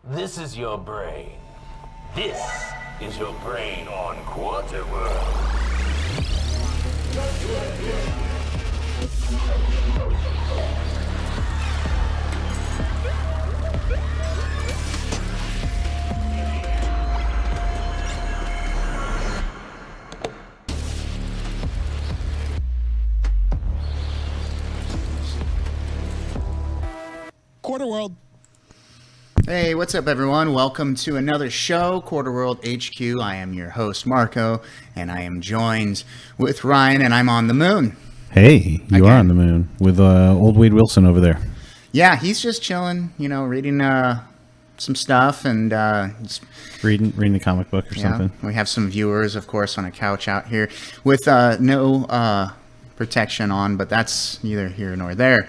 This is your brain. This is your brain on QuarterWorld. QuarterWorld. Hey, what's up, everyone? Welcome to another show, QuarterWorldHQ. I am your host, Marko, and I am joined with Ryan, and I'm on the moon. Hey, you are on the moon with old Wade Wilson over there. Yeah, he's just chilling, reading some stuff and just reading the comic book or something. We have some viewers, of course, on a couch out here with no protection on, but that's neither here nor there.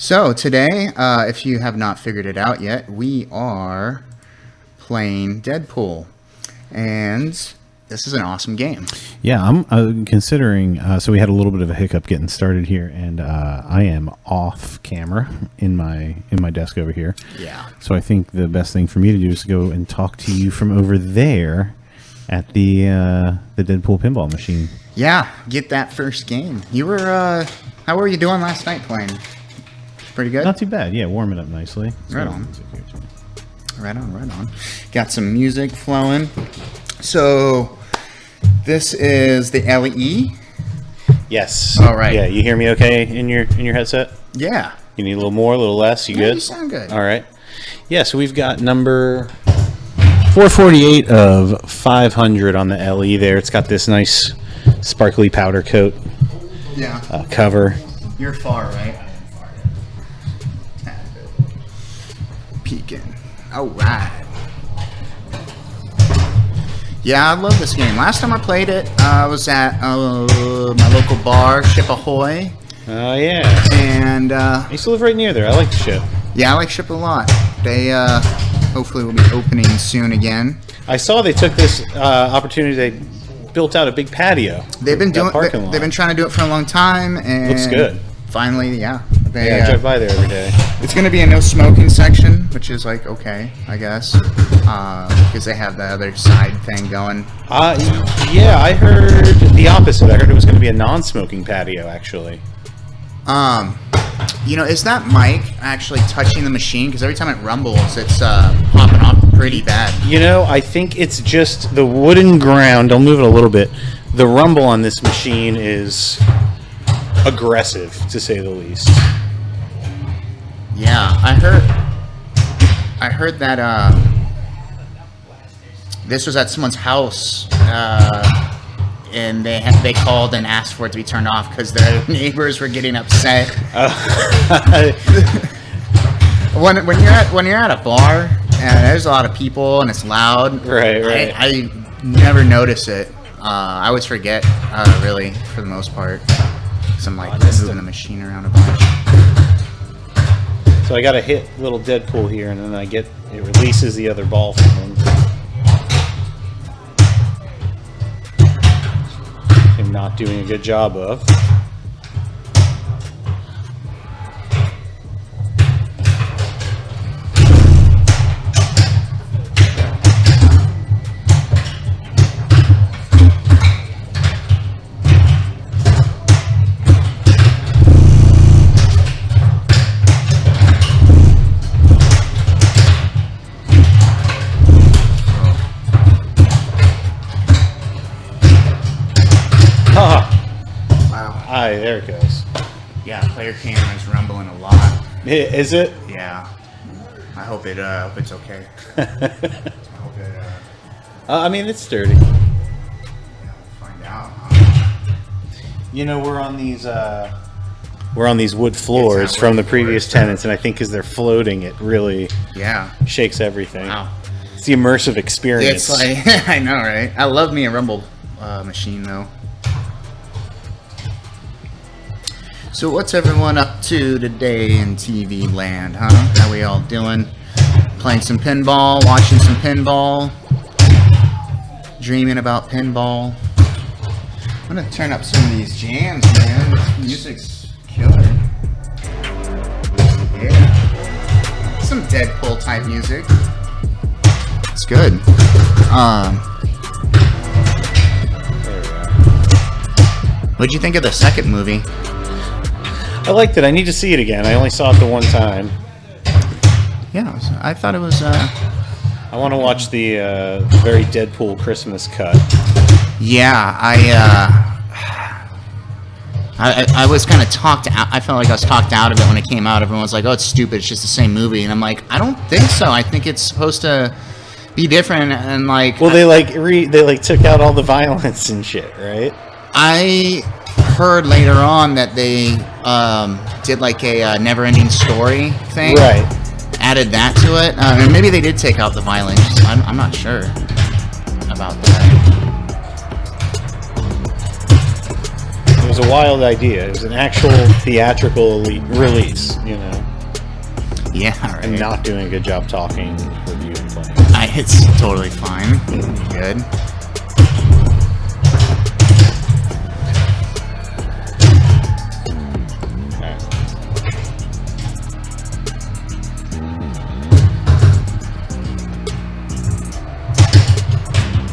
So today, if you have not figured it out yet, we are playing Deadpool, and this is an awesome game. Yeah, I'm considering. So we had a little bit of a hiccup getting started here, and I am off camera in my desk over here. Yeah. So I think the best thing for me to do is to go and talk to you from over there at the Deadpool pinball machine. Yeah, get that first game. You were how were you doing last night playing? Pretty good? Not too bad. Yeah, warming up nicely. Right on. Right on. Got some music flowing. So this is the LE. Yes. All right. Yeah, you hear me okay in your headset? Yeah. You need a little more, a little less? You good? You sound good. All right. Yeah, so we've got number 448 of 500 on the LE there. It's got this nice sparkly powder coat cover. You're far, right? Peeking. All right. Yeah, I love this game. Last time I played it, I was at my local bar, Ship Ahoy. Oh, yeah. And I used to live right near there. I like the Ship. Yeah, I like Ship a lot. They hopefully will be opening soon again. I saw they took this opportunity. They built out a big patio. They've been trying to do it for a long time, and looks good. Finally, yeah. I drive by there every day. It's going to be a no smoking section, which is like okay, I guess, because they have the other side thing going. Yeah, I heard the opposite. I heard it was going to be a non-smoking patio, actually. Is that mic actually touching the machine? Because every time it rumbles, it's popping off pretty bad. I think it's just the wooden ground. I'll move it a little bit. The rumble on this machine is aggressive, to say the least. Yeah, I heard that this was at someone's house, and they called and asked for it to be turned off because their neighbors were getting upset. When you're at a bar and there's a lot of people and it's loud, right. I never notice it. I always forget, really, for the most part. I'm like moving the machine around a bunch. So I got to hit little Deadpool here, and then it releases the other ball from him. I'm not doing a good job of. There it goes. Yeah, player camera's rumbling a lot. Is it? Yeah. I hope it's okay. I hope it. I mean, it's sturdy. Yeah, we'll find out. We're on these wood floors from the previous tenants, and I think because they're floating, it really shakes everything. Wow. It's the immersive experience. It's like I know, right? I love me a rumble machine though. So what's everyone up to today in TV land, huh? How we all doing? Playing some pinball, watching some pinball, dreaming about pinball. I'm gonna turn up some of these jams, man. This music's killer. Yeah. Some Deadpool type music. That's good. There we go. What'd you think of the second movie? I liked it. I need to see it again. I only saw it the one time. Yeah, I thought it was. I want to watch the very Deadpool Christmas cut. Yeah, I was kind of talked out. I felt like I was talked out of it when it came out. Everyone was like, "Oh, it's stupid. It's just the same movie." And I'm like, I don't think so. I think it's supposed to be different. And like, well, they took out all the violence and shit, right? I heard later on that they did like a never-ending story thing. Right. Added that to it. And maybe they did take out the violence. I'm not sure about that. It was a wild idea. It was an actual theatrical release, you know. Yeah, right. And not doing a good job talking, reviewing, playing. It's totally fine. Good.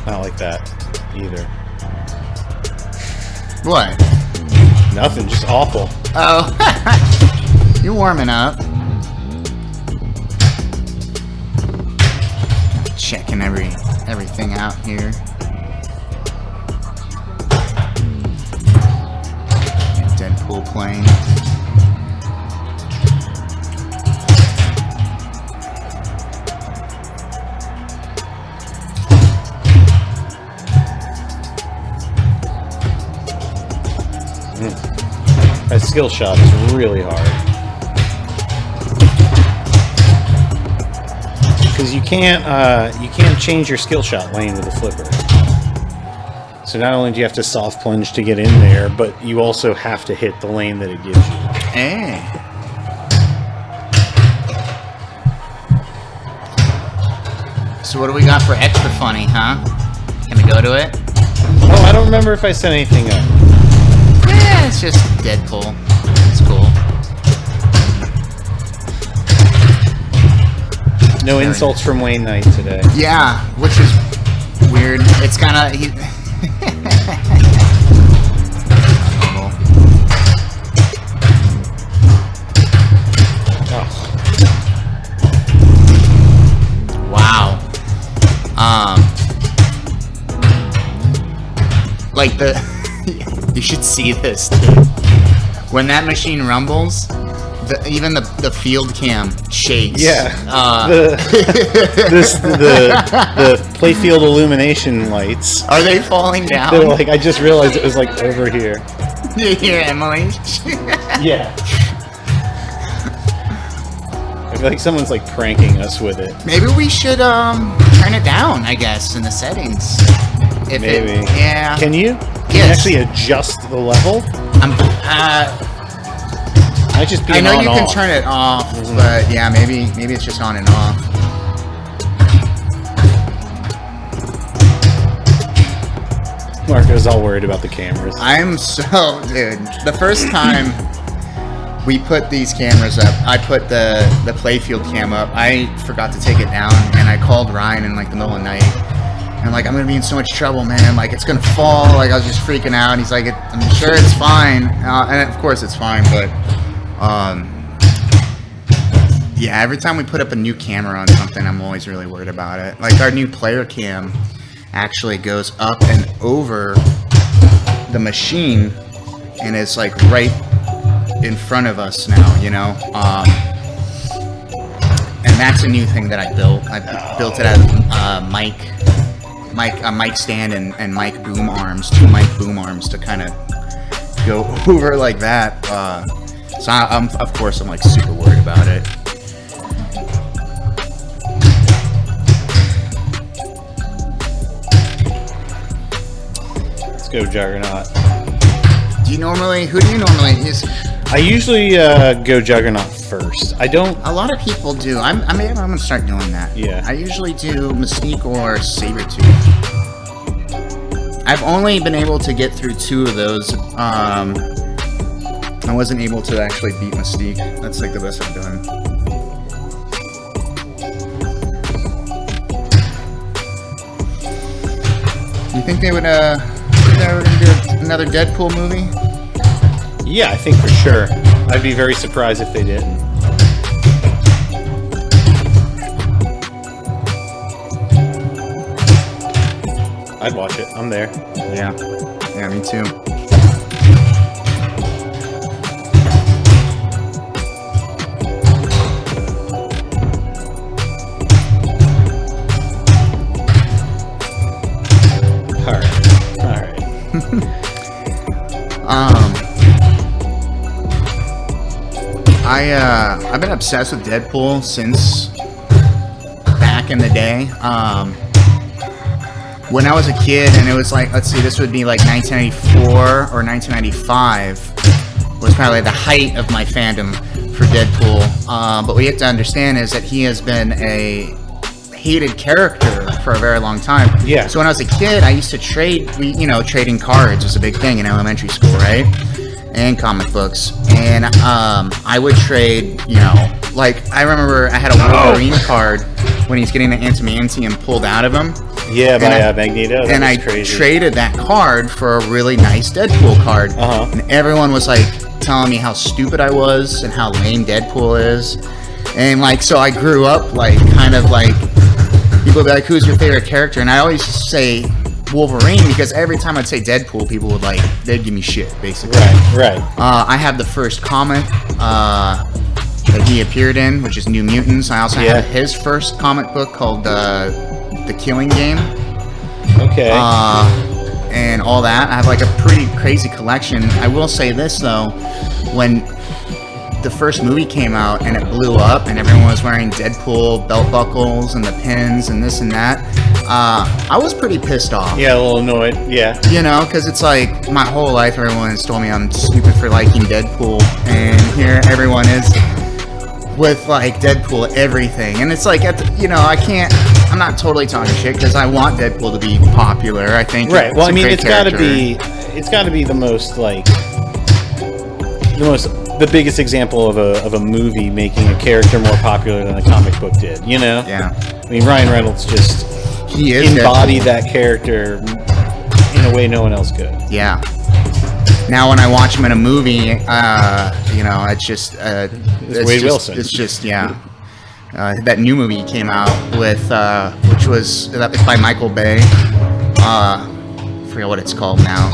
Not like that either. What? Nothing, just awful. Oh, you're warming up. Checking everything out here. Deadpool playing. That skill shot is really hard. Because you can't change your skill shot lane with a flipper. So not only do you have to soft plunge to get in there, but you also have to hit the lane that it gives you. Hey. So what do we got for extra funny, huh? Can we go to it? Oh, I don't remember if I set anything up. Yeah, it's just Deadpool. It's cool. No insults from Wayne Knight today. Yeah, which is weird. It's kind of... Wow. Like the... You should see this, dude. When that machine rumbles, even the field cam shakes. Yeah. The playfield illumination lights. Are they falling down? They're like, I just realized it was like over here. You hear Emily? Yeah. I feel like someone's like pranking us with it. Maybe we should turn it down, I guess, in the settings. If Maybe. Yeah. Can you? Can you actually adjust the level? Might just be I know on you off. can turn it off, but yeah, maybe it's just on and off. Marco's all worried about the cameras. I'm so, dude. The first time we put these cameras up, I put the playfield cam up. I forgot to take it down, and I called Ryan in like the middle of the night. And like, I'm gonna be in so much trouble, man. Like, it's gonna fall. Like, I was just freaking out. And he's like, I'm sure it's fine. And of course it's fine, but yeah, every time we put up a new camera on something, I'm always really worried about it. Like, our new player cam actually goes up and over the machine, and it's like right in front of us now, you know. And that's a new thing that I built. I built it out of mic stand and mic boom arms, 2 mic boom arms to kind of go over like that. So I'm of course I'm like super worried about it. Let's go, Juggernaut. Who do you normally use? I usually go Juggernaut first. I don't. A lot of people do. I'm gonna start doing that. Yeah. I usually do Mystique or Sabretooth. I've only been able to get through 2 of those. I wasn't able to actually beat Mystique. That's like the best I've done. You think they would do another Deadpool movie? Yeah, I think for sure. I'd be very surprised if they didn't. I'd watch it. I'm there. Yeah. Yeah, me too. Alright. I've been obsessed with Deadpool since back in the day. When I was a kid, and it was like, let's see, this would be like 1994 or 1995 was probably the height of my fandom for Deadpool. But what you have to understand is that he has been a hated character for a very long time. Yeah. So when I was a kid, I used to trade. Trading cards was a big thing in elementary school, right? And comic books. And I would trade. Like I remember I had a Wolverine card when he's getting the adamantium pulled out of him. Yeah, by Magneto. And I traded that card for a really nice Deadpool card. And everyone was like telling me how stupid I was and how lame Deadpool is. And like, so I grew up like kind of like people would be like, "Who's your favorite character?" And I always say Wolverine because every time I'd say Deadpool, people would they'd give me shit basically. Right. I have the first comic that he appeared in, which is New Mutants. I also have his first comic book called The Killing Game. Okay. And all that. I have like a pretty crazy collection. I will say this though, when the first movie came out and it blew up and everyone was wearing Deadpool belt buckles and the pins and this and that, I was pretty pissed off. Yeah, a little annoyed. Yeah. Because it's like my whole life everyone has told me I'm stupid for liking Deadpool, and here everyone is with like Deadpool everything, and it's like I'm not totally talking shit because I want Deadpool to be popular. I think Well, I mean, it's got to be the most the biggest example of a movie making a character more popular than a comic book did. Yeah. I mean, Ryan Reynolds he is embodied that character in a way no one else could. Yeah. Now when I watch him in a movie, it's just it's Wade Wilson. It's just that new movie he came out with, which was by Michael Bay. I forget what it's called now.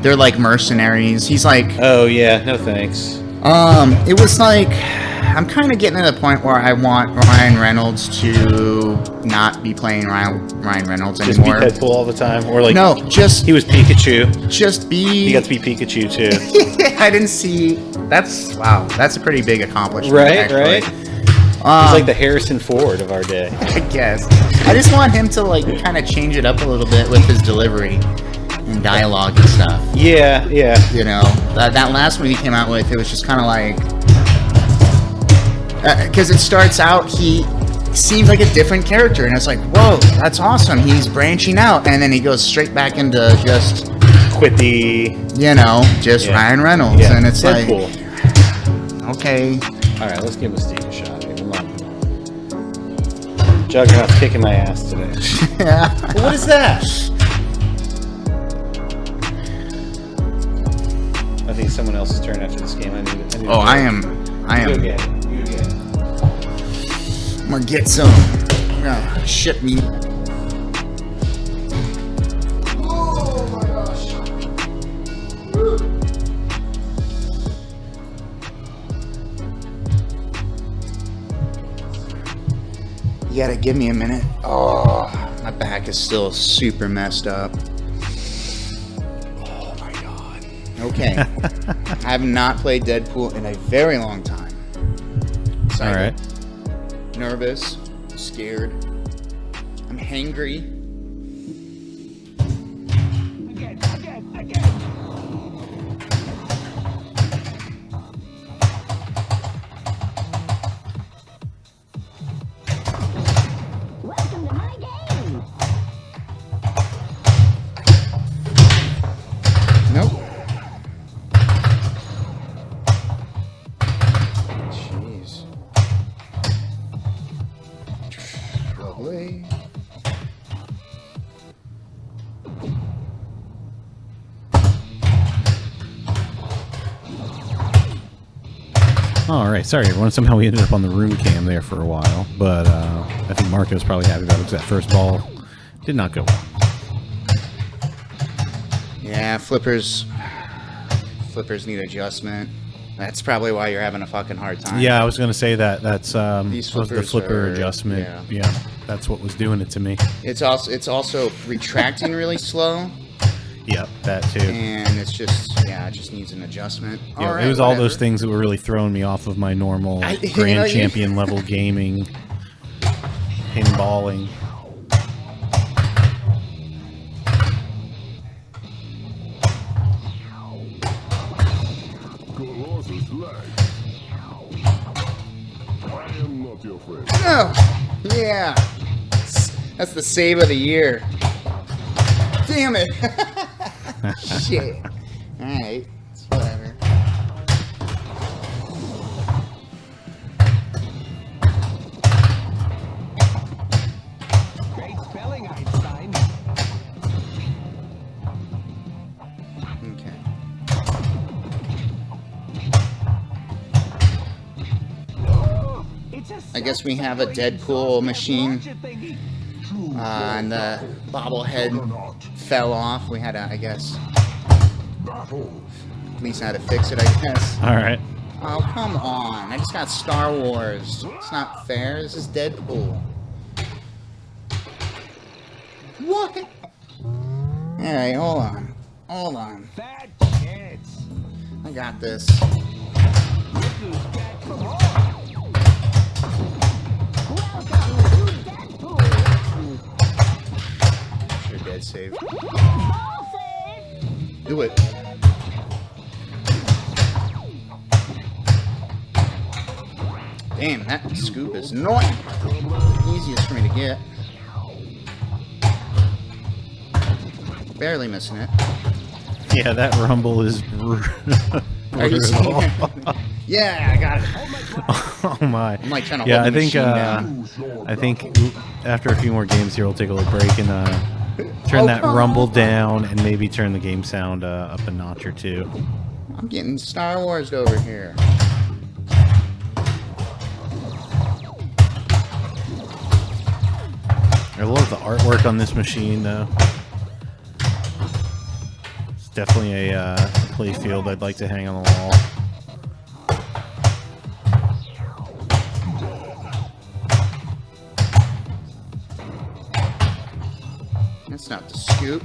They're like mercenaries. He's like, oh yeah, no thanks. It was like I'm kind of getting to the point where I want Ryan Reynolds to not be playing Ryan Reynolds anymore. Just be Deadpool all the time, or like no, just he was Pikachu. Just be. He got to be Pikachu too. I didn't see. That's a pretty big accomplishment. Right. He's like the Harrison Ford of our day. I guess. I just want him to like kind of change it up a little bit with his delivery and dialogue and stuff. Yeah. That last movie he came out with, it was just kind of like, because it starts out, he seems like a different character, and it's like, whoa, that's awesome. He's branching out, and then he goes straight back into just quippy, Ryan Reynolds, and it's Deadpool. Like, okay. All right, let's give him a Steve a shot. Come on. Juggernaut's kicking my ass today. Yeah. Well, what is that? I think someone else's turn after this game. I am. You get it. I'm gonna get some shit meat. Oh my gosh. You gotta give me a minute. Oh, my back is still super messed up. Oh my god. Okay. I have not played Deadpool in a very long time. Excited. All right. Nervous, scared. I'm hangry. Again. Welcome to my game. Nope. Jeez. Lovely. All right, sorry everyone. Somehow we ended up on the room cam there for a while, but I think Marco's probably happy about it because that first ball did not go well. Yeah, flippers need adjustment. That's probably why you're having a fucking hard time. Yeah, I was going to say that. That's These was the flippers flipper are- adjustment. yeah. Yeah, that's what was doing it to me. It's also retracting really slow, Yep, that too. and it's just it just needs an adjustment. Yeah, Alright, it was all whatever. those things that were really throwing me off of my normal you grand know, you- champion level gaming, pinballing. Colossus leg. I am not your friend. Oh, yeah. That's the save of the year. Damn it. Shit. Alright. It's whatever. Great spelling, Einstein. Okay. I guess we have a Deadpool machine. And the bobblehead fell off. We had to, I guess, Battle. at least had to fix it, I guess. All right. Oh, come on. I just got Star Wars. It's not fair. This is Deadpool. What? Alright, hold on. Hold on. Bad kids. I got this. This is back from home. Welcome to Deadpool. Sure, dead save. Ball save. Do it. Damn, that scoop is not the easiest for me to get. Barely missing it. Yeah, that rumble is Are you seeing brutal. it? Yeah, I got it. Oh my. I'm like trying to Yeah, hold I the think machine down. I think after a few more games here, we'll take a little break and turn Oh, that come rumble on. down and maybe turn the game sound up a notch or two. I'm getting Star Wars over here. I love the artwork on this machine, though. It's definitely a play field I'd like to hang on the wall. That's not the scoop.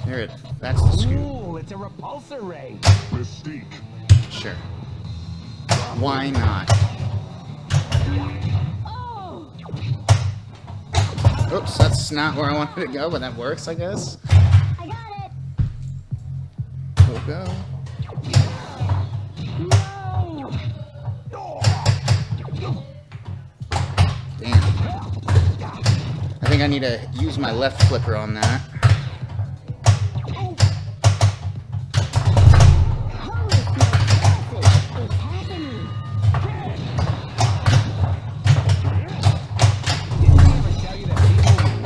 There it. That's the scoop. Ooh, it's a repulsor ray. Mystique. Sure. Why not? Oh, Oops, that's not where I wanted to go, but that works, I guess. I got it. We'll go. No. Damn. I think I need to use my left flipper on that. Holy smoke, it's happening. Didn't I ever tell you that people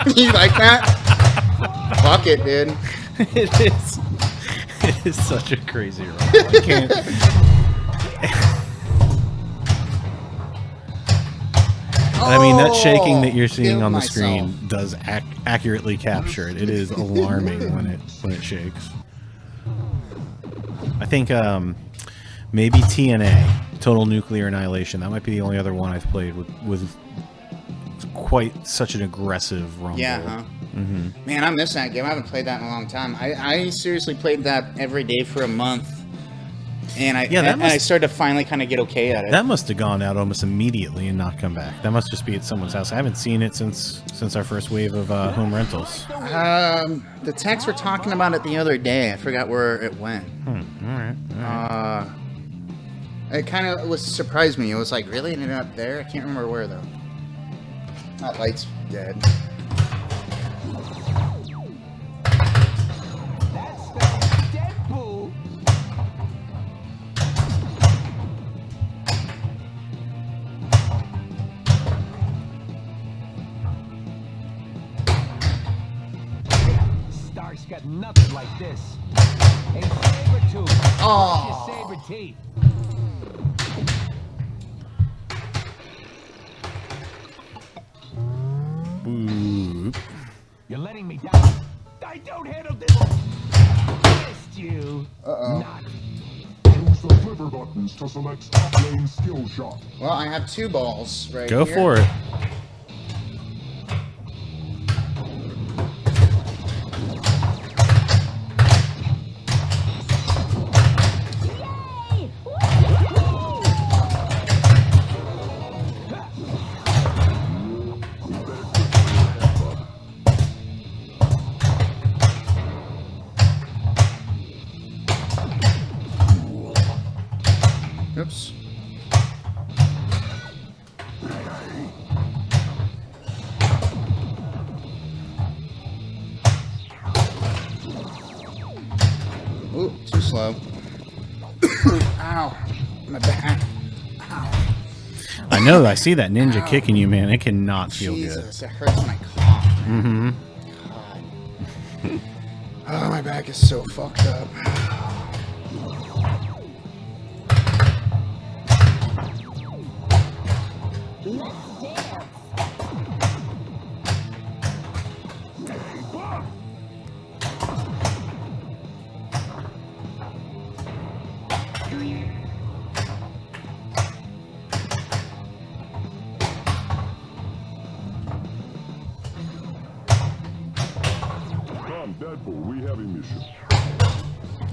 like You like that? Fuck it, dude. It is. It is such a crazy run. I can't. I mean, that shaking that you're seeing Killed on the myself. screen does accurately capture it. It is alarming when it shakes. I think maybe TNA, Total Nuclear Annihilation. That might be the only other one I've played with quite such an aggressive rumble. Yeah, huh? Man, I miss that game. I haven't played that in a long time. I seriously played that every day for a month. And I Yeah, that and I must- started to finally kind of get okay at it. That must have gone out almost immediately and not come back. That must just be at someone's house. I haven't seen it since our first wave of home rentals. The techs were talking about it the other day. I forgot where it went. All right. It kind of was surprised me. It was like, really? It ended up there? I can't remember where, though. That light's dead. that spells Deadpool? Starsky got nothing like this. Hey, Sabertooth. Oh. Your saber teeth. Boop. You're letting me down. I don't handle this. Missed you. Not. Use the flipper buttons to select top lane skill shot. Well, I have 2 balls right Go here. for it. Yay! Woo! Oops. Ooh, too slow. Ow. My back. Ow. I know. I see that ninja kicking you, man. It cannot feel Jesus, it hurts when I cough. good. God. Oh, my back is so fucked up. Come, Deadpool, we have a mission.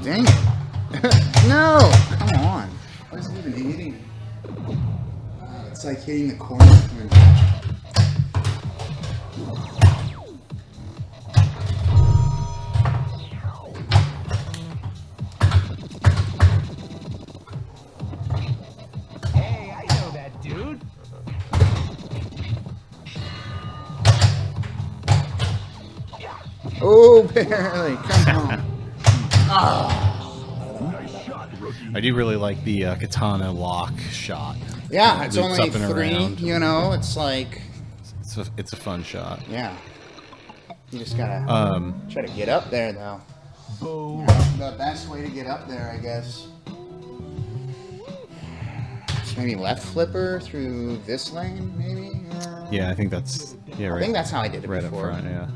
Dang it. No! Come on. What is it even hitting? It's like hitting the corner. Hey, I know that dude. Oh, barely. Come on. I do really like the katana lock shot. Yeah, it's Loops only up and 3, around. you know? It's like, It's a fun shot. yeah. You just gotta try to get up there, though. Boo. The best way to get up there, I guess. Just maybe left flipper through this lane, maybe? Yeah, I think that's right. I think that's how I did it right before. up front. Yeah.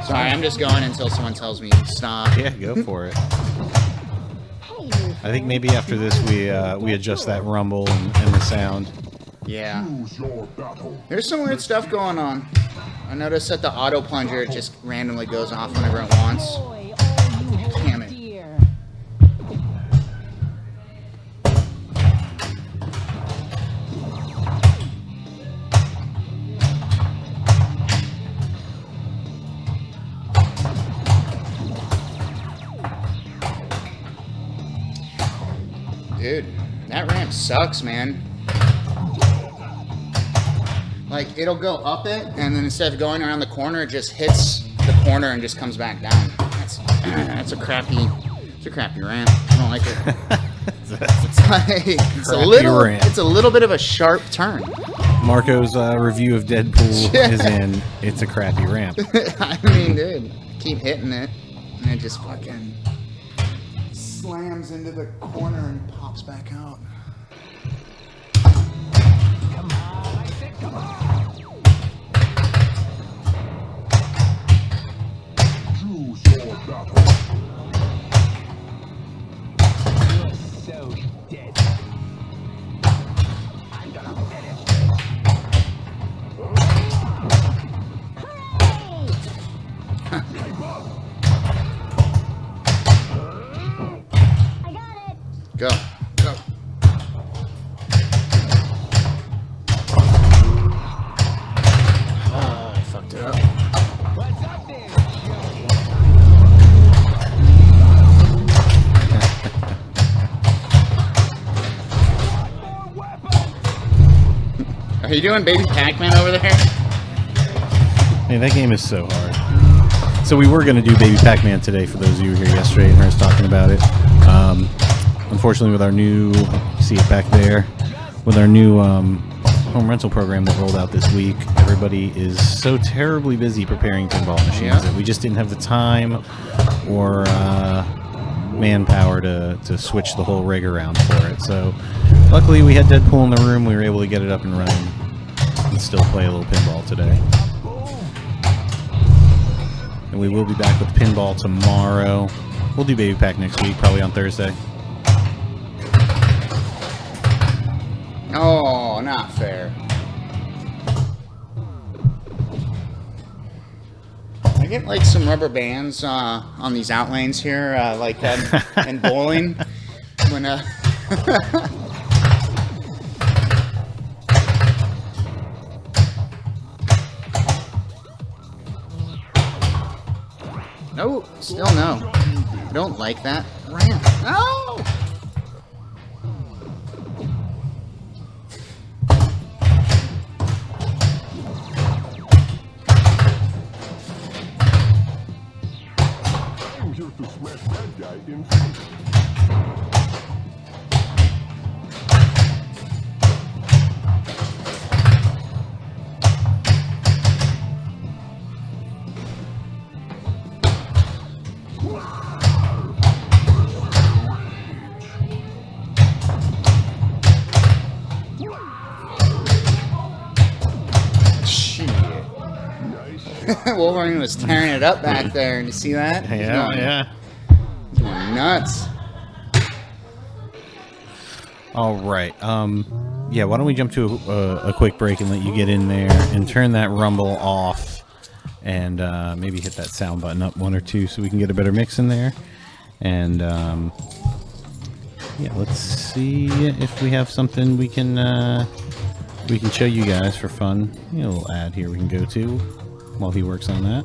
Sorry, I'm just going until someone tells me stop. Yeah, go for it. Hey, new I think maybe after this we adjust that rumble and the sound. Yeah. Choose your battle. There's some weird stuff going on. I noticed that the auto plunger, it just randomly goes off whenever it wants. boy, oh, you hold Damn it. dear. Dude, that ramp sucks, man. Like, it'll go up it, and then instead of going around the corner, it just hits the corner and just comes back down. That's a crappy ramp. I don't like it. It's like, it's a little bit of a sharp turn. Marco's review of Deadpool Yeah. is in. It's a crappy ramp. I mean, dude, keep hitting it, and it just fucking slams into the corner and pops back out. Come on, I said come on. Choose your battle. You're so dead. I'm gonna finish this. I got it. Go, go. Oh, I fucked it up. What's up there, Joey? More weapons. Are you doing Baby Pac-Man over there? Man, that game is so hard. So we were going to do Baby Pac-Man today for those of you who were here yesterday and heard us talking about it. Unfortunately, with our new, you see it back there, with our new home rental program that rolled out this week, everybody is so terribly busy preparing pinball machines that we just didn't have the time or manpower to switch the whole rig around for it. So luckily we had Deadpool in the room. We were able to get it up and running and still play a little pinball today. And we will be back with pinball tomorrow. We'll do Baby Pack next week, probably on Thursday. Oh, not fair. I get like some rubber bands on these outlanes here, like that in bowling. When no, still no. I don't like that ramp. No. I'm here to smash that guy in face. Wolverine was tearing it up back there. Did you see that? Yeah. Nuts. All right. Yeah, why don't we jump to a quick break and let you get in there and turn that rumble off and maybe hit that sound button up 1 or 2 so we can get a better mix in there. And yeah, let's see if we have something we can show you guys for fun. A little ad here we can go to while he works on that.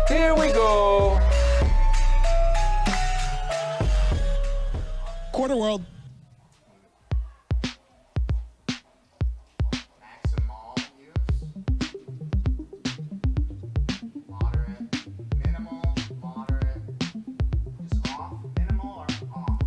Here we go. QuarterWorld. Maximal use. Moderate. Minimal. Moderate. Just off. Minimal or off?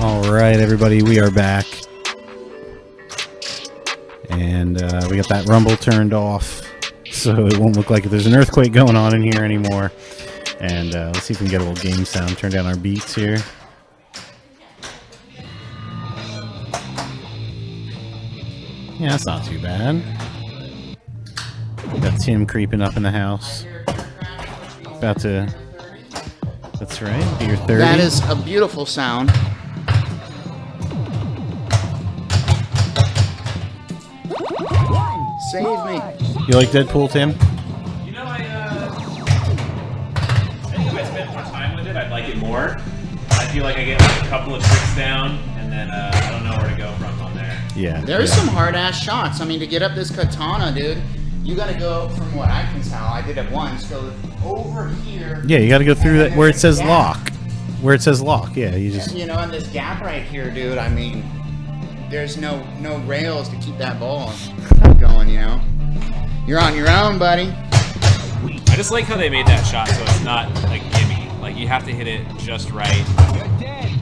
All right, everybody, we are back. And we got that rumble turned off so it won't look like there's an earthquake going on in here anymore. And let's see if we can get a little game sound. Turn down our beats here. Yeah, that's not too bad. Got Tim creeping up in the house. About to... That's right, be your 30. That is a beautiful sound. Save me. You like Deadpool, Tim? You know, I think if I spent more time with it, I'd like it more. I feel like I get like a couple of tricks down, and then I don't know where to go from on there. Yeah. There's some hard-ass shots. I mean, to get up this katana, dude, you gotta go, from what I can tell, I did it once, go over here. Yeah, you gotta go through and that then where it there's says a gap. lock. Where it says lock, yeah, you just... You know, and this gap right here, dude, I mean, there's no rails to keep that ball going, you know? You're on your own, buddy. I just like how they made that shot so it's not like gimme. Like you have to hit it just right.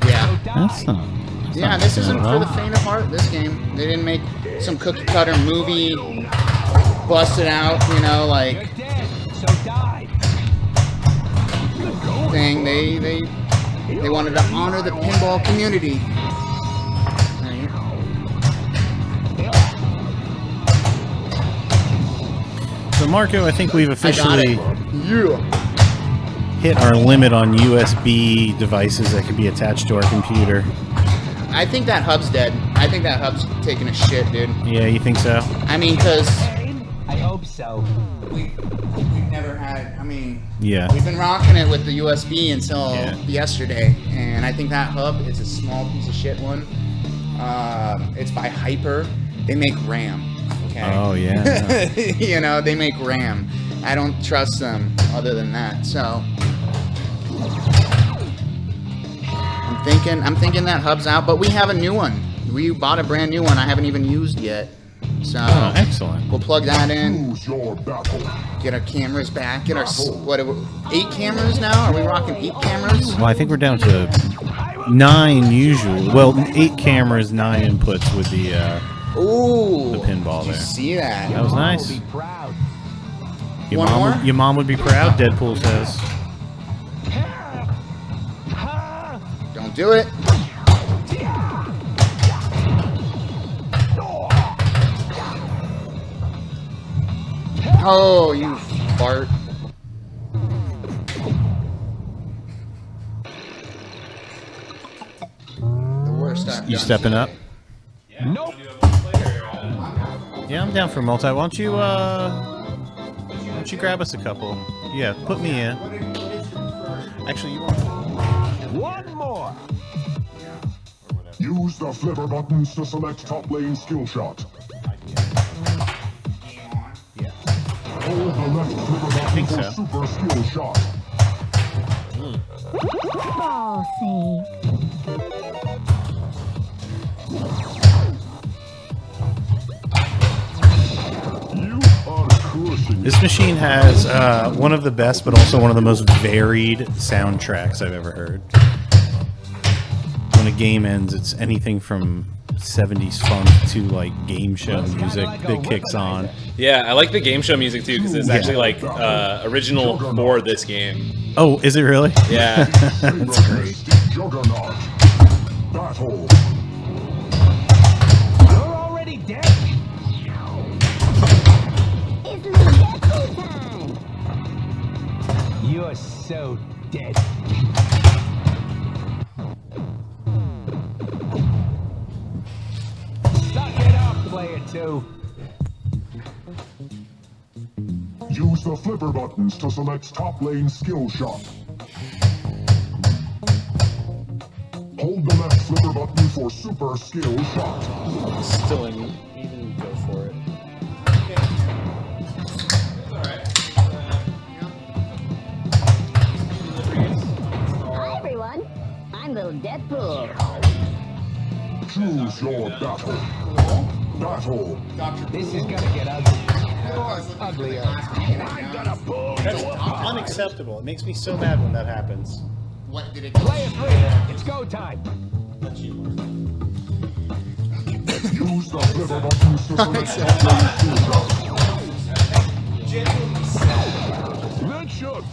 Yeah. That's not... Yeah, this isn't for the faint of heart, this game. They didn't make some cookie cutter movie, busted out, you know, like, thing. They wanted to honor the pinball community. So Marko, I think we've officially Yeah. hit our limit on USB devices that can be attached to our computer. I think that hub's dead. I think that hub's taking a shit, dude. Yeah, you think so? I mean, because I hope so. we've never had, I mean, Yeah. we've been rocking it with the USB until Yeah. yesterday, and I think that hub is a small piece of shit one. It's by Hyper. They make RAM. Okay. Oh, yeah. You know, they make RAM. I don't trust them other than that. So I'm thinking that hub's out, but we have a new one. We bought a brand new one I haven't even used yet. So Oh, excellent. we'll plug that in, Choose your battle. get our cameras back, get our 8 cameras now? Are we rocking 8 cameras? Well, I think we're down to 9 usual. Well, 8 cameras, 9 inputs with the Ooh, the pinball did you there. see that? That was Mom nice. will be proud. Your One mom, more? your mom would be proud, Deadpool says. Don't do it. Oh, you fart. The worst I've You done stepping today. up? Nope. Yeah, I'm down for multi. Why don't you grab us a couple? Yeah, put me in. Actually, you want One more. Use the flipper buttons to select top lane skill shot. Yeah. Hold the left flipper button think for so. super skill shot. Ball save. You are crushing. This machine has one of the best, but also one of the most varied soundtracks I've ever heard. When a game ends, it's anything from 70s funk to like game show music that kicks on. Yeah, I like the game show music too because it's Yeah. actually like original for this game. Oh, is it really? Yeah. That's great. Juggernaut. Battle. You're already dead. It's little Deadpool time. You're so dead. Suck it up, player 2. Use the flipper buttons to select top lane skill shot. Hold the left flipper button for super skill shot. Still, you can go for it. Hi, everyone. I'm little Deadpool. Choose your battle. Battle. This is gonna get ugly. Uglier. That's unacceptable. It makes me so mad when that happens. What did it Player 3, it's go time. Use the flipper buttons to select top lane skill shot. That shot.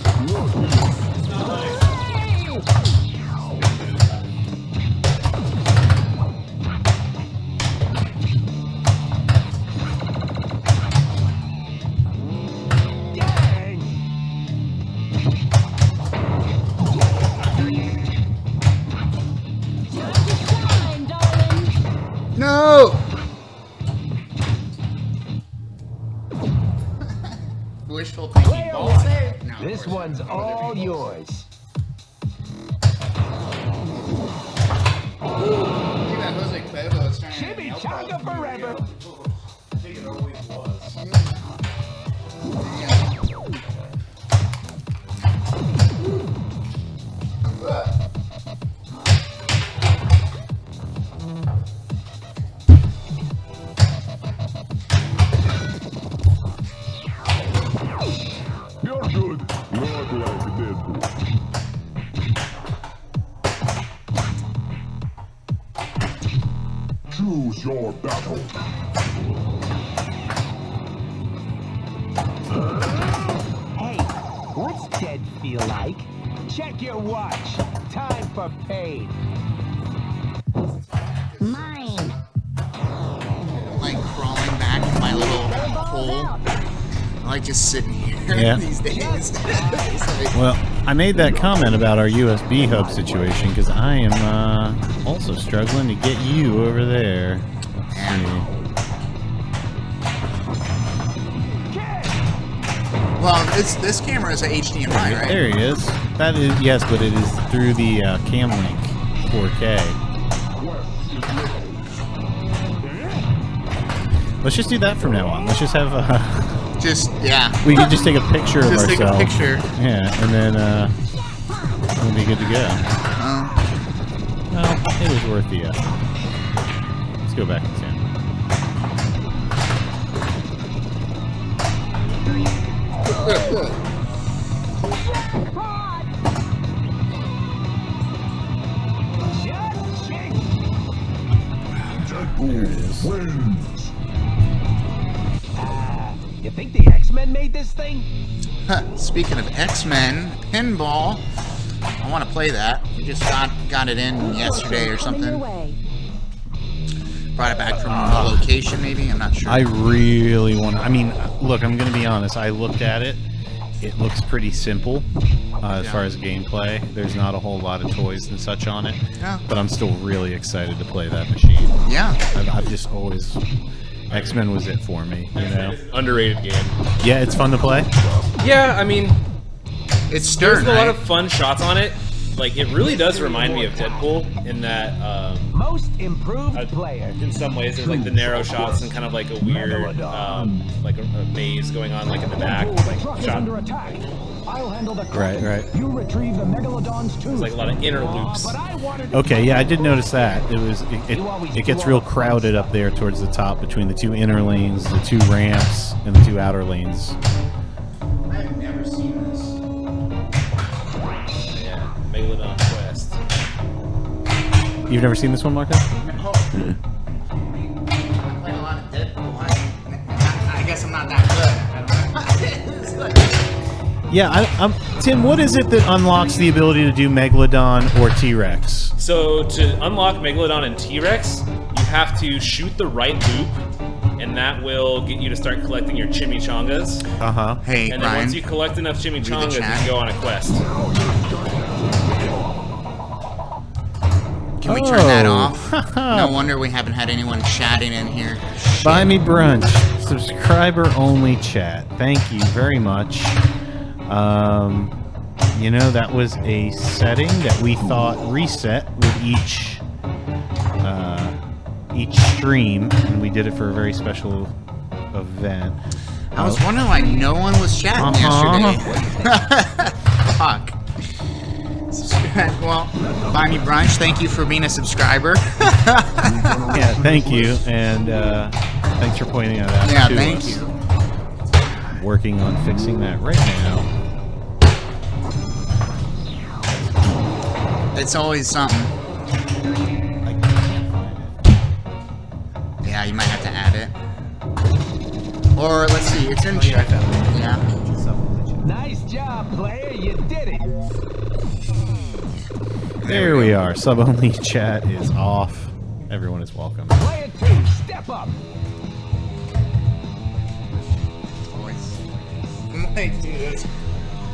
Dang! Time, darling. No! Wishful thinking. Player Ball 1, save? No, of this course one's not. all yours. Look at that Jose Cuervo is trying to Chimichanga forever. I think it always was. You're good. Not like Deadpool. Choose your battle. Hey, what's dead feel like? Check your watch. Time for pain. Mine. Like crawling back in my little hole. I like just sitting here Yeah. these days. It's like, Well, I made that comment about our USB hub situation because I am also struggling to get you over there. Let's see. Well, this camera is a HDMI, right? There he is. That is, yes, but it is through the Cam Link 4K. Let's just do that from now on. Let's just have yeah. we can just take a picture of Just ourselves. take a picture. Yeah, and then we'll be good to go. Well, it was worth the effort. Let's go back and Sam. There it is. Wins. You think the X-Men made this thing? Speaking of X-Men, Pinball. I want to play that. We just got it in yesterday or something. Brought it back from a location, maybe. I'm not sure. I really want to. I mean, look, I'm going to be honest. I looked at it. It looks pretty simple as far as gameplay. There's not a whole lot of toys and such on it. Yeah. But I'm still really excited to play that machine. Yeah. I've just always... X-Men was it for me, you know? Underrated game. Yeah, it's fun to play. Yeah, I mean, It's stern, there's a lot right? of fun shots on it. Like, it really does remind me of Deadpool in that, Most improved player. in some ways, there's like the narrow shots and kind of like a weird, like a maze going on, like in the back, like shot. Attack. I'll handle the Right. You retrieve the Megalodon's tooth. There's like a lot of inner loops. Okay, yeah, I did notice that. It gets real crowded up there towards the top between the two inner lanes, the two ramps, and the two outer lanes. I've never seen this. Yeah, Megalodon Quest. You've never seen this one, Marko? I played a lot of Deadpool. I guess I'm not that good. Yeah, Tim, what is it that unlocks the ability to do Megalodon or T-Rex? So to unlock Megalodon and T-Rex, you have to shoot the right loop, and that will get you to start collecting your Chimichangas. Uh-huh. Hey, And then Ryan. once you collect enough Chimichangas, you chat. can go on a quest. Can we turn that Oh. off? No wonder we haven't had anyone chatting in here. Buy me brunch. Subscriber only chat. Thank you very much. You know, that was a setting that we thought reset with each stream, and we did it for a very special event. I was wondering why no one was chatting yesterday. Fuck. Subscribe. Well, buy me brunch. Thank you for being a subscriber. Yeah, thank you, and thanks for pointing that out. Yeah, to thank us. you. Working on fixing that right now. It's always something. Yeah, you might have to add it. Or let's see, it's in chat. Yeah. Nice job, player. You did it. There we are. Sub-only chat is off. Everyone is welcome. Player 2, step up.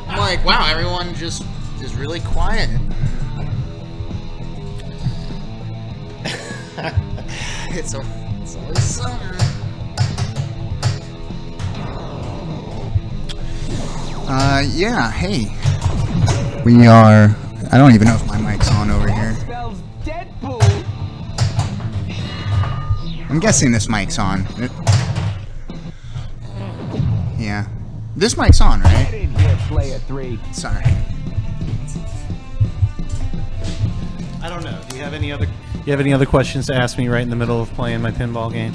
I'm like, wow, everyone just is really quiet. It's always summer. Yeah, hey. We are... I don't even know if my mic's on over here. Spells Deadpool. I'm guessing this mic's on. Yeah. This mic's on, Get right? in here, player 3. Sorry. I don't know. Do you have any other questions to ask me right in the middle of playing my pinball game?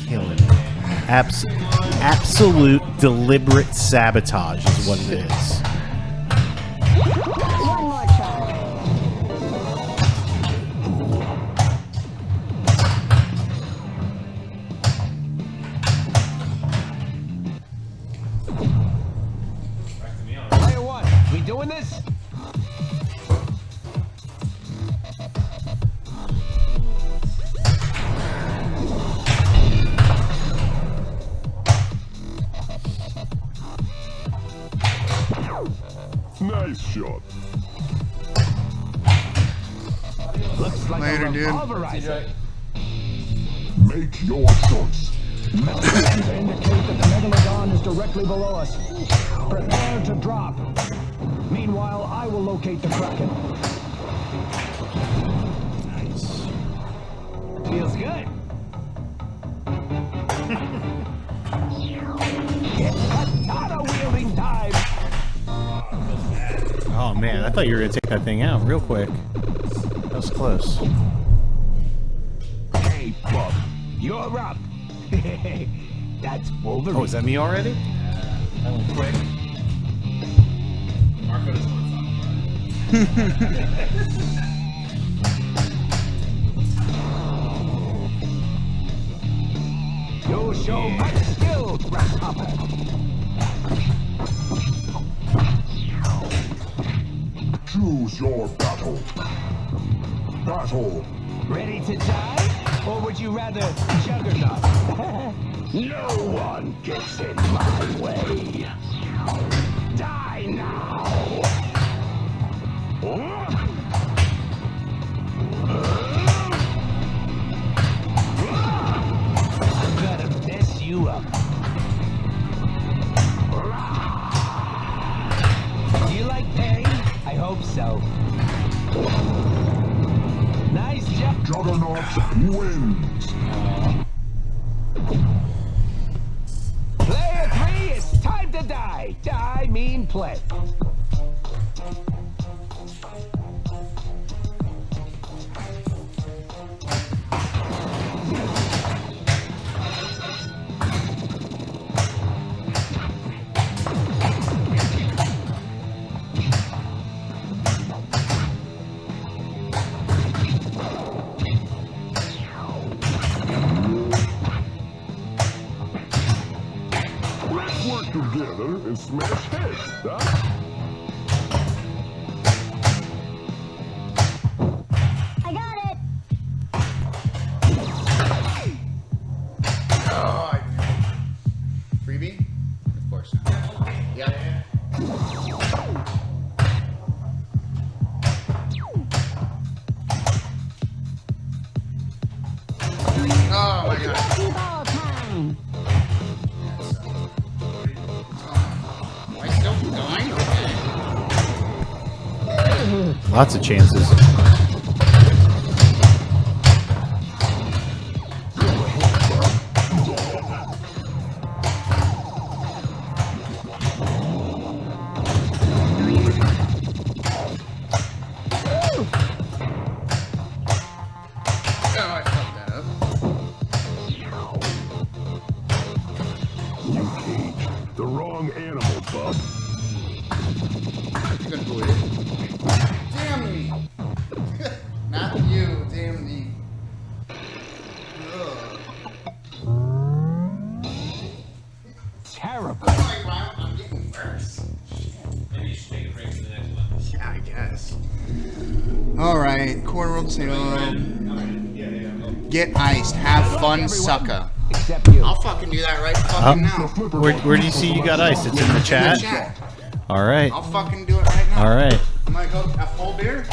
Killing it. Absolute deliberate sabotage is what it is. One more try. Player 1, we doing this? shot. Looks like Later, a dude. revolverizer. Make your choice. Messages indicate that the Megalodon is directly below us. Prepare to drop. Meanwhile, I will locate the Kraken. Nice. Feels good. It's katana wielding time. Oh man, I thought you were gonna take that thing out real quick. That was close. Hey, Bob, you're up. That's Wolverine. Oh, is that me already? That went quick. Marko doesn't want to talk about it. You show much skill, Grasshopper. Choose your battle. Battle. Ready to die? Or would you rather Juggernaut? No one gets in my way. Die now! I'm gonna mess you up. Do you like pain? I hope so. Nice job. Juggernaut wins. Player 3, it's time to die. I mean play. Let's work together and smash heads, huh? I got it. Oh, freebie? Of course not. Yep. Oh my god. Pinball time. Am I still going? Okay. Lots of chances. Oh, I fucked that up. You caged the wrong animal, bub. You're gonna do it. Damn me! Not you, damn me. Ugh. Terrible. Like, wow, I'm getting worse. Maybe you should take a break for the next one. Yeah, I guess. Alright, QuarterWorld Get iced. Have fun, sucker. Except you. I'll fucking do that right fucking now. Where do you see you got ice? It's in the chat? All right. I'll fucking do it right now. All right. I'm gonna go a full beer.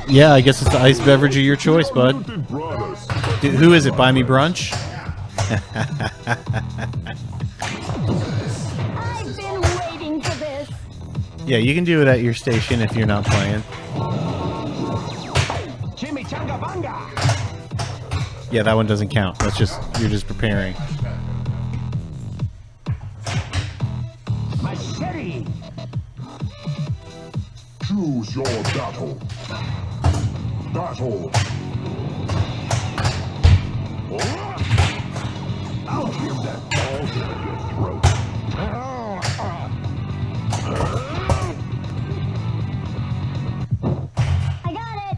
Yeah, I guess it's the iced beverage of your choice, bud. Did brothers. Dude, who is it? Buy me brunch? I've been waiting for this. Yeah, you can do it at your station if you're not playing. Chimichanga banga. Yeah, that one doesn't count. That's just you're just preparing. Machete. Choose your battle. Battle. I'll give that ball to your throat. I got it.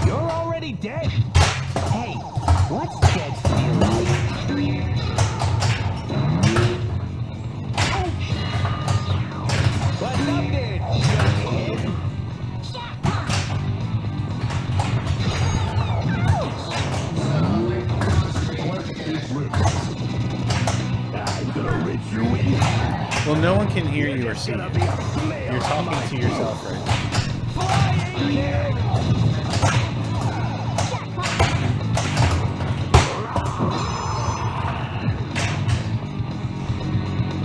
You're already dead. Hey, what's dead feel like? What's up there, shithead? no one can hear you or see you. You're talking to yourself right now.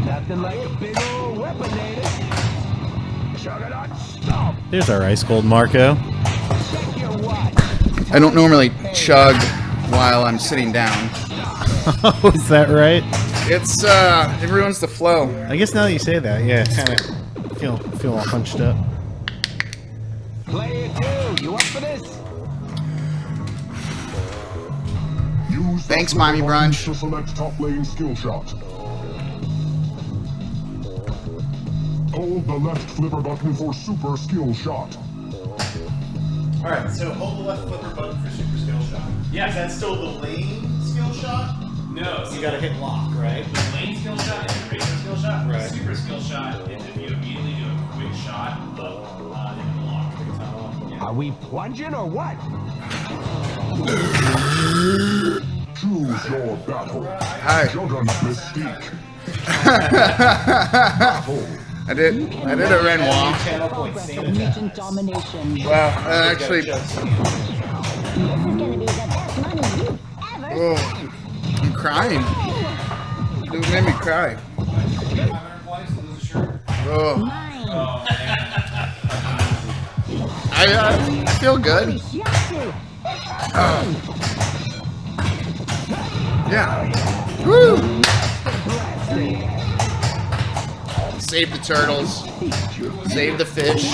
Nothing like a big old weaponator. Juggernaut, stop! There's our ice cold Marko. Check your watch. I don't normally chug while I'm sitting down. Oh, is that right? It's it ruins the flow. I guess now that you say that, yeah, kind of feel all hunched up. Player 2, you up for this? Use the Thanks, flipper Mommy button Brunch. To select top lane skill shot. Hold the left flipper button for super skill shot. Alright, so hold the left flipper button for super skill shot. Yeah. Is that still the lane skill shot? No, so You gotta hit lock, right? the lane skill shot is the regular skill shot. Right. The super skill shot is if you immediately do a quick shot into the lock. Yeah. Are we plunging or what? Choose your battle. Hi. Juggernaut Mystique. Battle. I did a Renoir. Channel point, Progress same of attack. mutant domination. Wow, actually, This is gonna be the best money you've ever oh, I'm crying. It made me cry. Oh, mine. I feel good. Yeah. Woo! Save the turtles. Save the fish.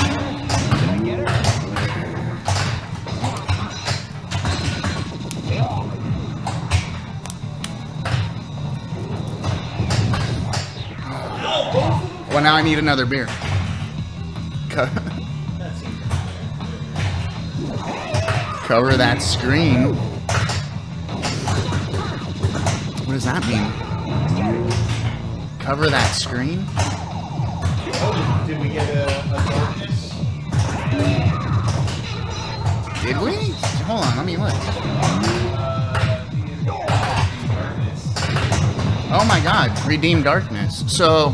Well, now I need another beer. Cover that screen. What does that mean? Cover that screen? Did we get a darkness? Did we? Hold on, let me look. Oh my god, redeem darkness. So,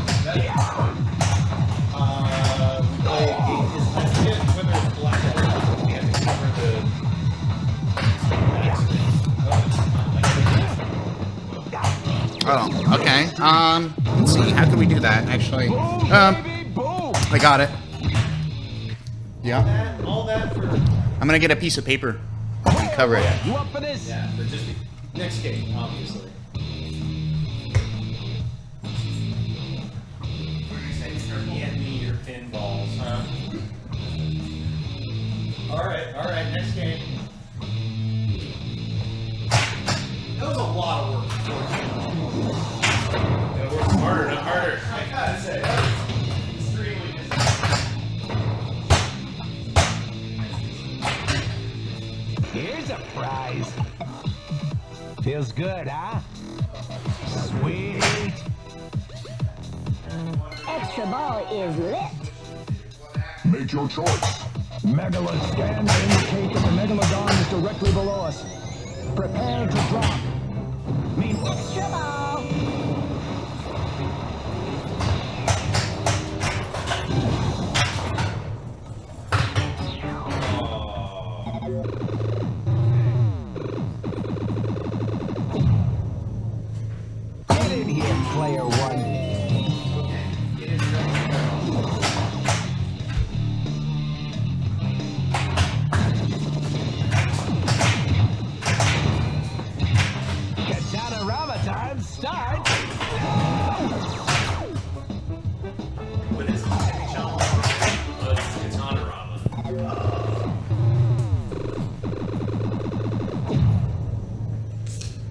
oh, okay. Let's see, how can we do that, actually? I got it. Yeah. All that for... I'm gonna get a piece of paper and cover it. You up for this? Yeah, but just next game, obviously. Hand me your pinballs, huh? Alright, next game. That was a lot of work. Gotta work smarter, not harder. I gotta say, that was extremely busy. Here's a prize. Feels good, huh? Sweet. Extra ball is lit. Make your choice. Megala scans indicate that the Megalodon is directly below us. Prepare to drop. Extra ball. Get in here, player 1. Katana time start. What is it? Chimichangas? It's Katanarama.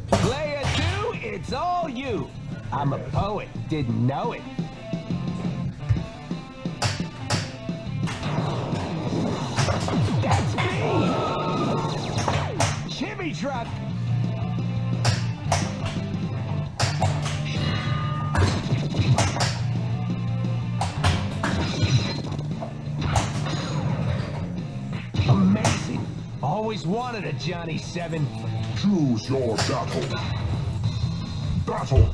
Player 2, it's all you. I'm a poet, didn't know it. That's me! Chimmy truck! Amazing! Always wanted a Johnny 7. Choose your battle. Battle.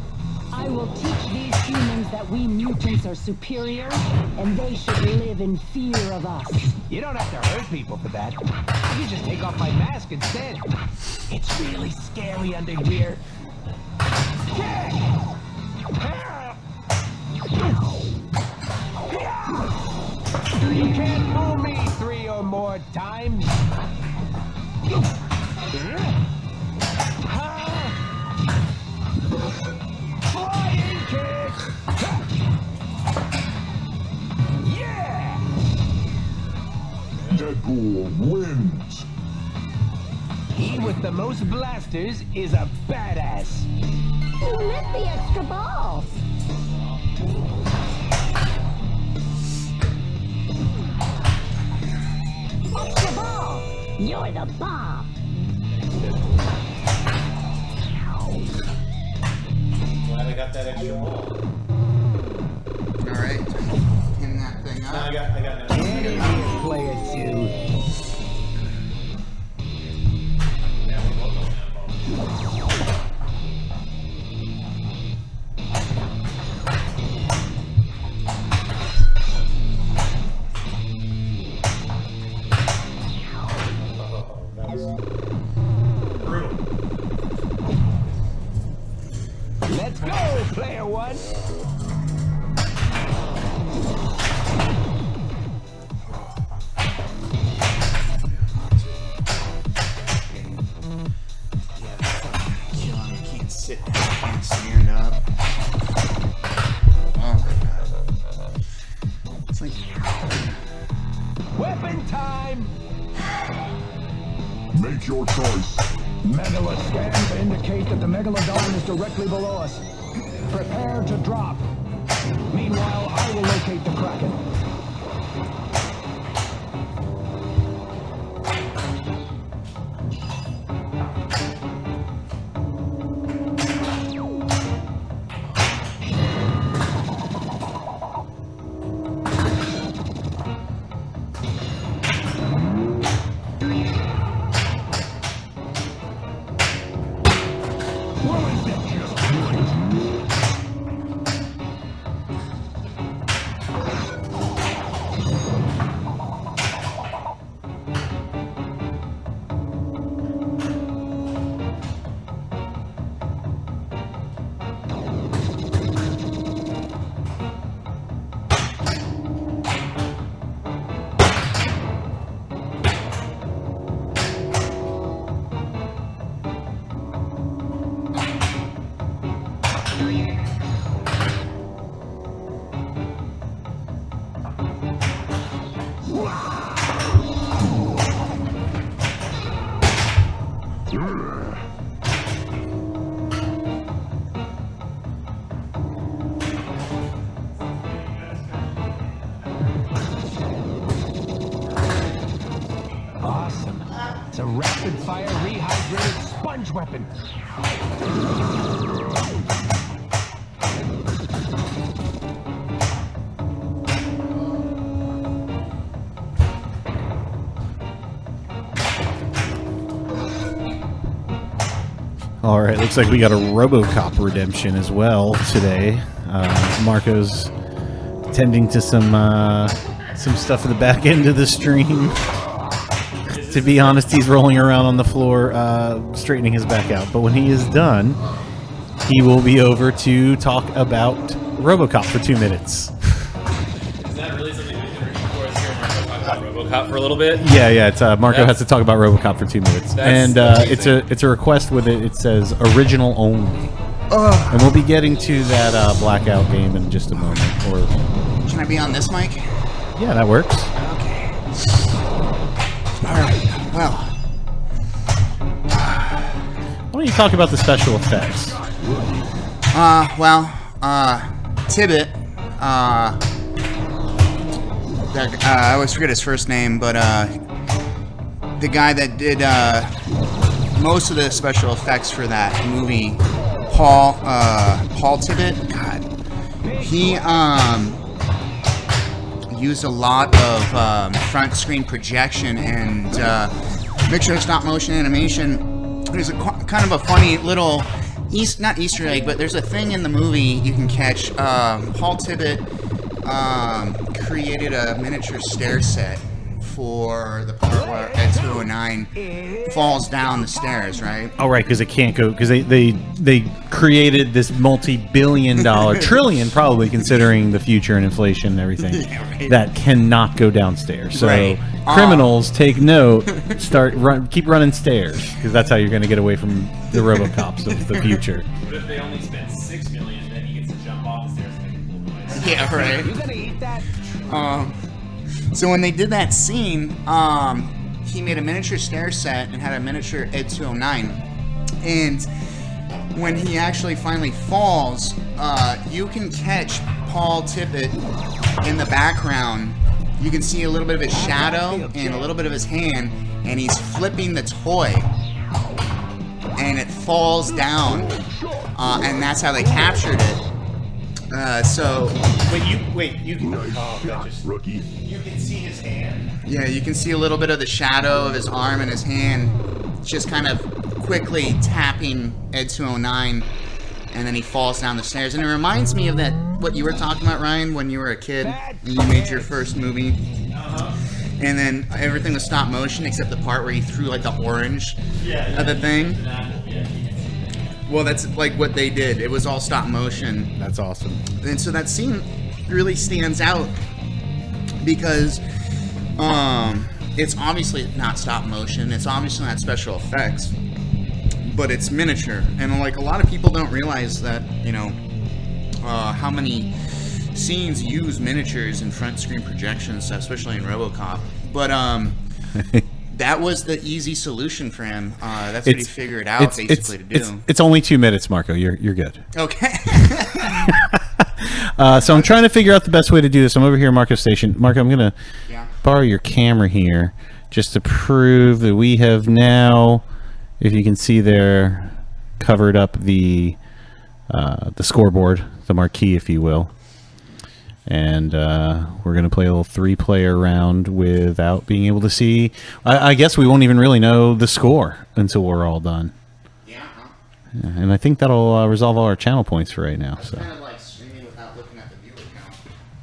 I will teach these humans that we mutants are superior, and they should live in fear of us. You don't have to hurt people for that. You just take off my mask instead. It's really scary under here. You can't fool me 3 or more times. Flying kick! Yeah! Deadpool wins. He with the most blasters is a badass. You missed the extra ball. Extra ball. You're the bomb. Glad I got that extra ball. Alright. Pin that thing up. I got Get in here, player 2. Let's go, player 1. Can't sit down, can't stand up. Oh my god. It's like Weapon time! Make your choice. Megala scans indicate that the Megalodon is directly below us. Prepare to drop. Meanwhile, I will locate the Kraken. Awesome. It's a rapid-fire rehydrated sponge weapon. All right, looks like we got a RoboCop redemption as well today. Marko's tending to some stuff at the back end of the stream. To be honest, he's rolling around on the floor, straightening his back out. But when he is done, he will be over to talk about RoboCop for 2 minutes. Is that really something we can record us here, Marko, talk about RoboCop for a little bit? Yeah. It's Marko has to talk about RoboCop for 2 minutes, and it's a request with it. It says original only, and we'll be getting to that blackout game in just a moment. Or can I be on this mic? yeah, that works. Okay. Alright, well. Why don't you talk about the special effects? Tibbet, I always forget his first name, but the guy that did most of the special effects for that movie, Paul Tibbet, God, he used a lot of front screen projection and mixture of stop motion animation. There's kind of a funny little not Easter egg, but there's a thing in the movie you can catch. Paul Tibbett created a miniature stair set for the part where Ed 209 falls down the stairs, right? Oh, right, because it can't go, because they created this multi-billion-dollar, trillion probably, considering the future and inflation and everything, that cannot go downstairs. So criminals, take note, keep running stairs, because that's how you're going to get away from the RoboCops of the future. But if they only spend $6 million, then he gets to jump off the stairs and make a cool noise. Yeah, right. You gonna eat that? So when they did that scene, he made a miniature stair set and had a miniature Ed 209. And when he actually finally falls, you can catch Paul Tippett in the background. You can see a little bit of his shadow and a little bit of his hand, and he's flipping the toy. And it falls down. And that's how they captured it. You can see his hand. Yeah, you can see a little bit of the shadow of his arm and his hand just kind of quickly tapping Ed 209, and then he falls down the stairs. And it reminds me of that, what you were talking about, Ryan, when you were a kid and you made your first movie. And then everything was stop motion except the part where he threw like the orange of the thing. Well, that's like what they did. It was all stop motion. That's awesome. And so that scene really stands out because it's obviously not stop motion. It's obviously not special effects, but it's miniature. And like a lot of people don't realize that, you know, how many scenes use miniatures and front screen projection stuff, especially in RoboCop. But that was the easy solution for him. That's what he figured out basically to do. It's only 2 minutes, Marko. You're good. Okay. So I'm trying to figure out the best way to do this. I'm over here at Marko's station. Marko, I'm going to borrow your camera here just to prove that we have now, if you can see there, covered up the scoreboard, the marquee, if you will. And we're going to play a little 3-player round without being able to see. I guess we won't even really know the score until we're all done. Yeah. And I think that'll resolve all our channel points for right now. So. Kind of like streaming without looking at the viewer count.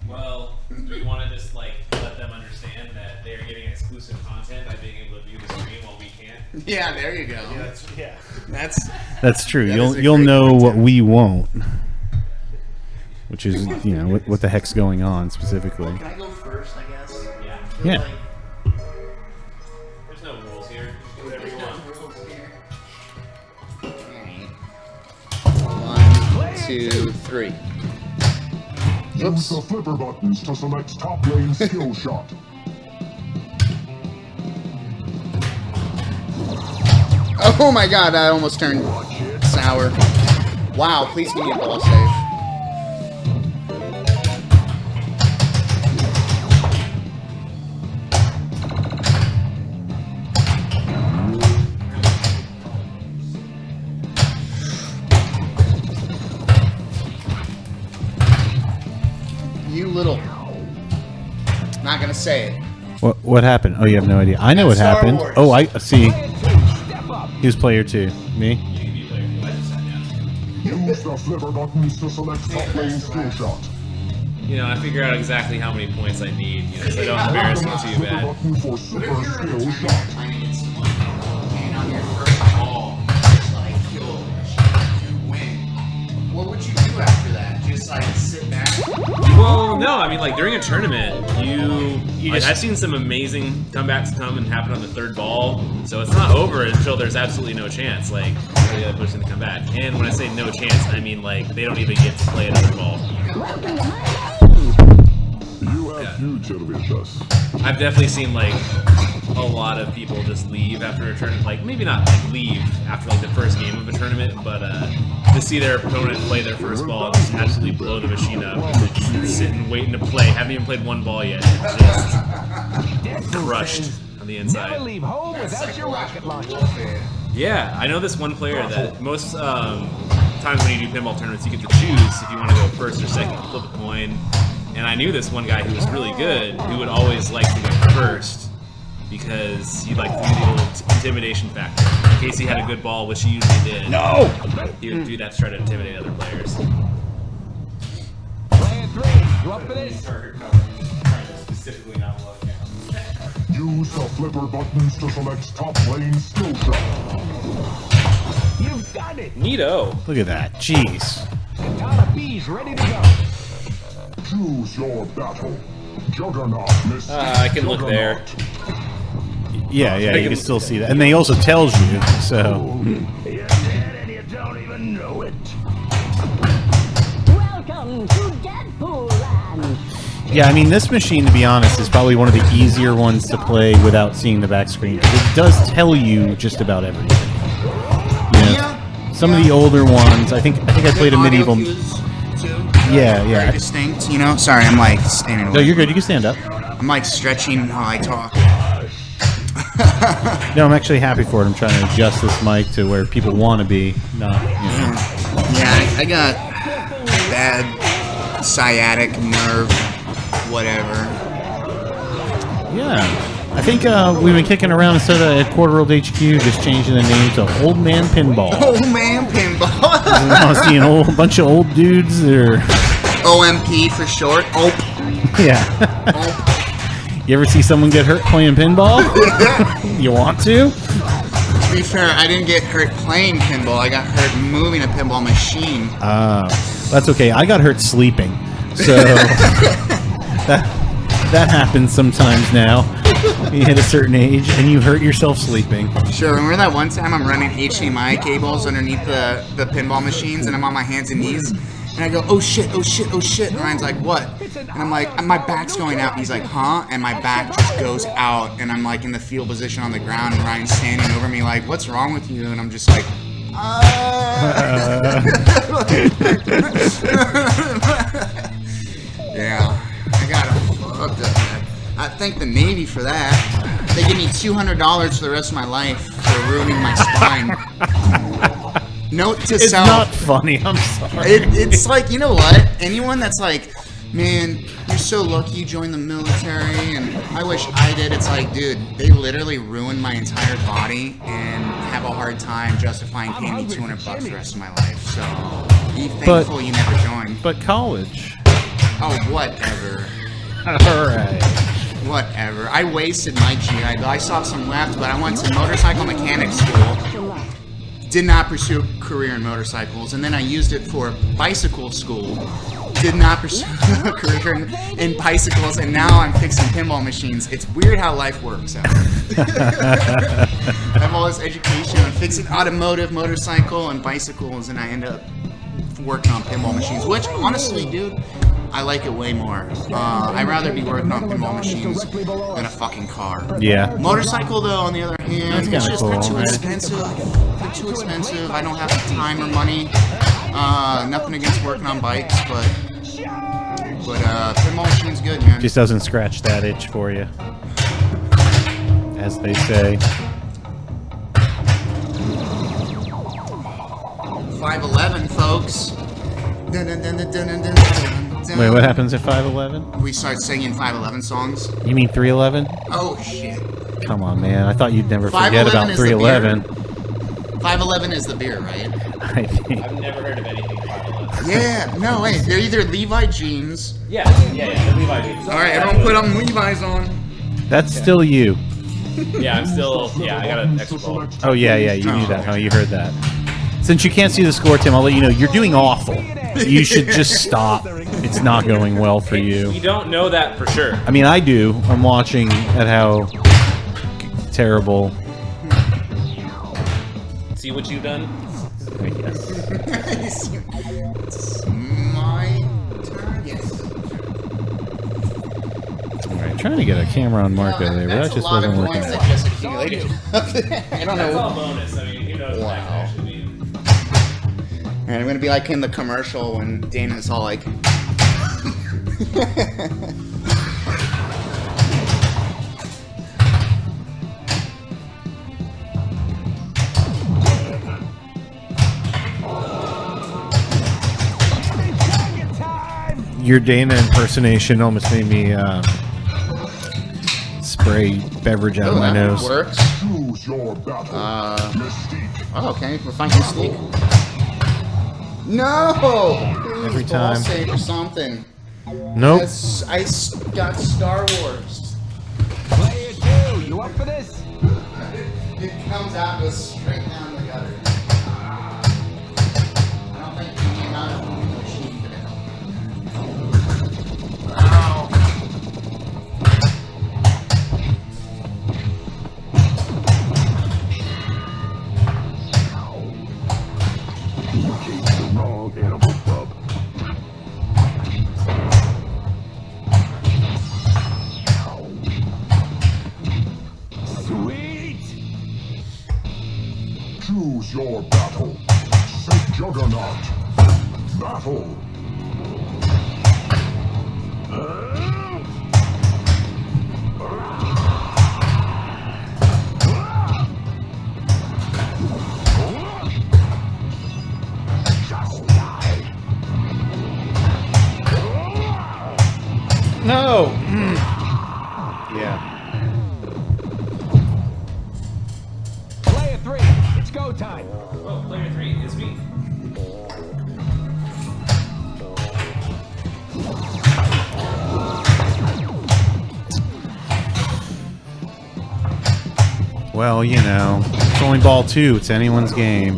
Well, do you want to just like let them understand that they are getting exclusive content by being able to view the stream while we can't? Yeah, there you go. That's true. That You'll know what we won't. Which is, you know, what the heck's going on specifically. Can I go first, I guess? Yeah. Yeah. There's no rules here. Do whatever you want. One, 2, 3. Use the flipper buttons to select top lane skill shot. Oh my god, I almost turned sour. Wow, please give me a ball save. You little... Not gonna say it. What happened? Oh, you have no idea. I know what Star happened. Wars. Oh, I see. Who's player 2? Me? Use the flipper buttons to select top lane skill shot. You know, I figure out exactly how many points I need, you know, so I don't embarrass me too Flipper bad. button for super skill shot. And on your first ball, like, you'll win. What would you do after that? Just like sit back? Well, no, I mean, like during a tournament, like, I've seen some amazing comebacks come and happen on the 3rd ball, so it's not over until there's absolutely no chance, like, for the other person to come back. And when I say no chance, I mean, like, they don't even get to play another ball. You have future with us. I've definitely seen, like, a lot of people just leave after a tournament, like, maybe not, like, leave after, like, the first game of a tournament, but, to see their opponent play their first ball and just absolutely blow the machine up and just sitting waiting to play, haven't even played one ball yet, just crushed on the inside. Never leave home without your rocket launcher. Yeah, I know this one player that most times when you do pinball tournaments, you get to choose if you want to go first or second, flip a coin. And I knew this one guy who was really good, who would always like to go first because he liked the little intimidation factor. Casey had a good ball, which he usually did. No! He would do that to try to intimidate other players. Player 3, you up for this? Specifically not look. Use the flipper buttons to select top lane skill shot. You've got it. Neato. Look at that. Jeez. Katana B's ready to go. Choose your battle. Juggernaut, Miss. I can look there. Yeah, you can still see that. And they also tells you, so... You're dead and you don't even know it. Welcome to Deadpool land. Yeah, I mean, this machine, to be honest, is probably one of the easier ones to play without seeing the back screen. It does tell you just about everything. You know, some of the older ones, I think I played a medieval... Yeah. Very distinct, you know? Sorry, I'm like standing away. No, you're good. You can stand up. I'm like stretching while I talk. No, I'm actually happy for it. I'm trying to adjust this mic to where people want to be. Not, you know. Yeah, I got bad sciatic nerve, whatever. Yeah. I think we've been kicking around instead of at QuarterWorldHQ, just changing the name to Old Man Pinball. Old Man Pinball. I see a bunch of old dudes that are... OMP for short. Oh. Yeah. You ever see someone get hurt playing pinball? You want to? To be fair, I didn't get hurt playing pinball. I got hurt moving a pinball machine. That's okay. I got hurt sleeping. So that happens sometimes now. You hit a certain age and you hurt yourself sleeping. Sure, remember that one time I'm running HDMI cables underneath the pinball machines and I'm on my hands and knees? And I go, oh shit. And Ryan's like, what? And I'm like, my back's going out. And he's like, huh? And my back just goes out. And I'm like in the fetal position on the ground. And Ryan's standing over me like, what's wrong with you? And I'm just like, yeah, I got it fucked up, man. I thank the Navy for that. They give me $200 for the rest of my life for ruining my spine. Note to It's self. not funny. I'm sorry. It's like, you know what? Anyone that's like, man, you're so lucky you joined the military, and I wish I did. It's like, dude, they literally ruined my entire body and have a hard time justifying paying me $200 the rest of my life. So be thankful you never joined. But college. Oh, whatever. All right. Whatever. I wasted my GI Bill. I still have some left, but I went to motorcycle mechanic school. Did not pursue a career in motorcycles, and then I used it for bicycle school. Did not pursue a career in bicycles, and now I'm fixing pinball machines. It's weird how life works out. I have all this education on fixing automotive, motorcycle, and bicycles, and I end up working on pinball machines, which, honestly, dude, I like it way more. I'd rather be working on pinball machines than a fucking car. Yeah. Motorcycle, though, on the other hand, That's it's kinda just cool. they're too expensive. They're too expensive. I don't have the time or money. Nothing against working on bikes, but pinball machine's good, man. Just doesn't scratch that itch for you, as they say. 511, folks. Wait, what happens at 511? We start singing 511 songs. You mean 311? Oh shit. Come on, man. I thought you'd never forget 511 about is the 311. 511 is the beer, right? I think. I've never heard of anything 511. Yeah, no, wait. They're either Levi jeans. Yeah, the Levi jeans. Alright, everyone put on Levi's on. That's still you. Yeah, I got an extra ball. Oh, yeah, you knew that. Oh, you heard that. Since you can't see the score, Tim, I'll let you know you're doing awful. You should just stop. It's not going well for you. You don't know that for sure. I mean, I do. I'm watching at how terrible. See what you've done? Yes. It's my turn. Yes. All right, trying to get a camera on Marko there, but that just wasn't working out. Just accumulated. I don't That's know. all bonus. I mean, who knows what that could actually mean. And I'm gonna be like in the commercial when Dana's all like. Time! Your Dana impersonation almost made me spray beverage out of my that nose. works. Choose your battle. Mystique. Oh, okay. We're fighting Mystique. No! Please, Every ball time. save or something. Nope. Got Star Wars. Player 2, you up for this? It comes out, goes straight down the gutter. I don't think it came out of the machine today. Locate the wrong animal bub. Sweet! Choose your battle. Say Juggernaut. Battle. No! Yeah. Player 3, it's go time. Oh, player 3 is me. Well, you know, it's only ball 2. It's anyone's game.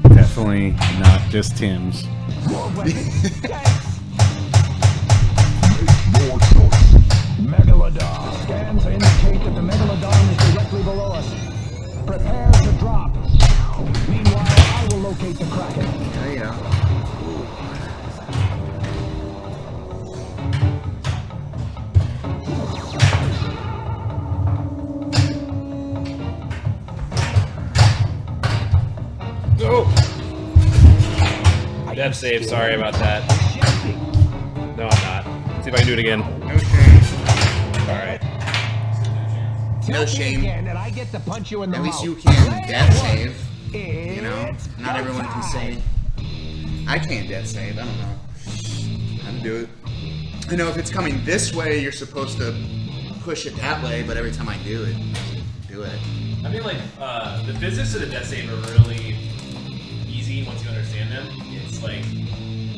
Definitely not just Tim's. More weapons. Thanks. Your choice. Megalodon. Scans indicate that the Megalodon is directly below us. Prepare to drop. Meanwhile, I will locate the Kraken. There you go. Dev save, sorry about that. No, I'm not. See if I can do it again. No shame. Alright. No Tell me shame. again, and I get to punch you in the At least mouth. you can Player death 1, save. It's You know, not everyone can say. I can't death save. I don't know how to do it. I know if it's coming this way, you're supposed to push it that way, but every time I do it. I mean, like, the physics of the death save are really easy once you understand them. It's like,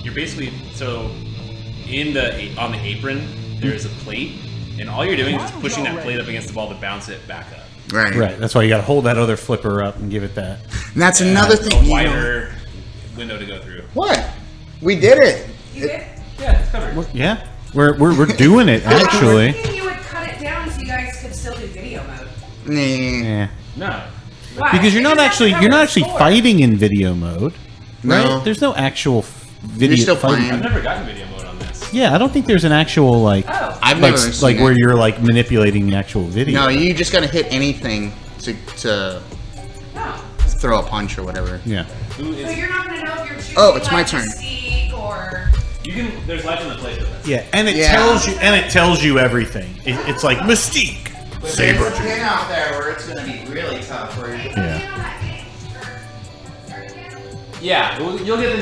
you're basically, so, on the apron, there's a plate, and all you're doing is just pushing that plate up against the ball to bounce it back up. Right. Right. That's why you got to hold that other flipper up and give it that. And that's another thing. A you know- wider window to go through. What? We did it. Yeah, it's covered. Yeah. We're doing it, actually. thinking you would cut it down so you guys could still do video mode. Nah. Yeah. No. Why? Because you're not actually fighting in video mode, right? No. There's no actual video. You're still fighting. playing. I've never gotten video mode on this. Yeah, I don't think there's an actual like, Oh. I've like, never seen where it. you're like manipulating the actual video. No, you just gotta hit anything to No. throw a punch or whatever. Yeah. Who So is, you're not going to know if you're choosing Oh, it's my like turn. Mystique or... you can, there's lights on the plate though. Yeah, and it Yeah. tells you everything. It's like Mystique. There's a pin out there where it's gonna be really tough. Where you Yeah. Yeah, you'll get the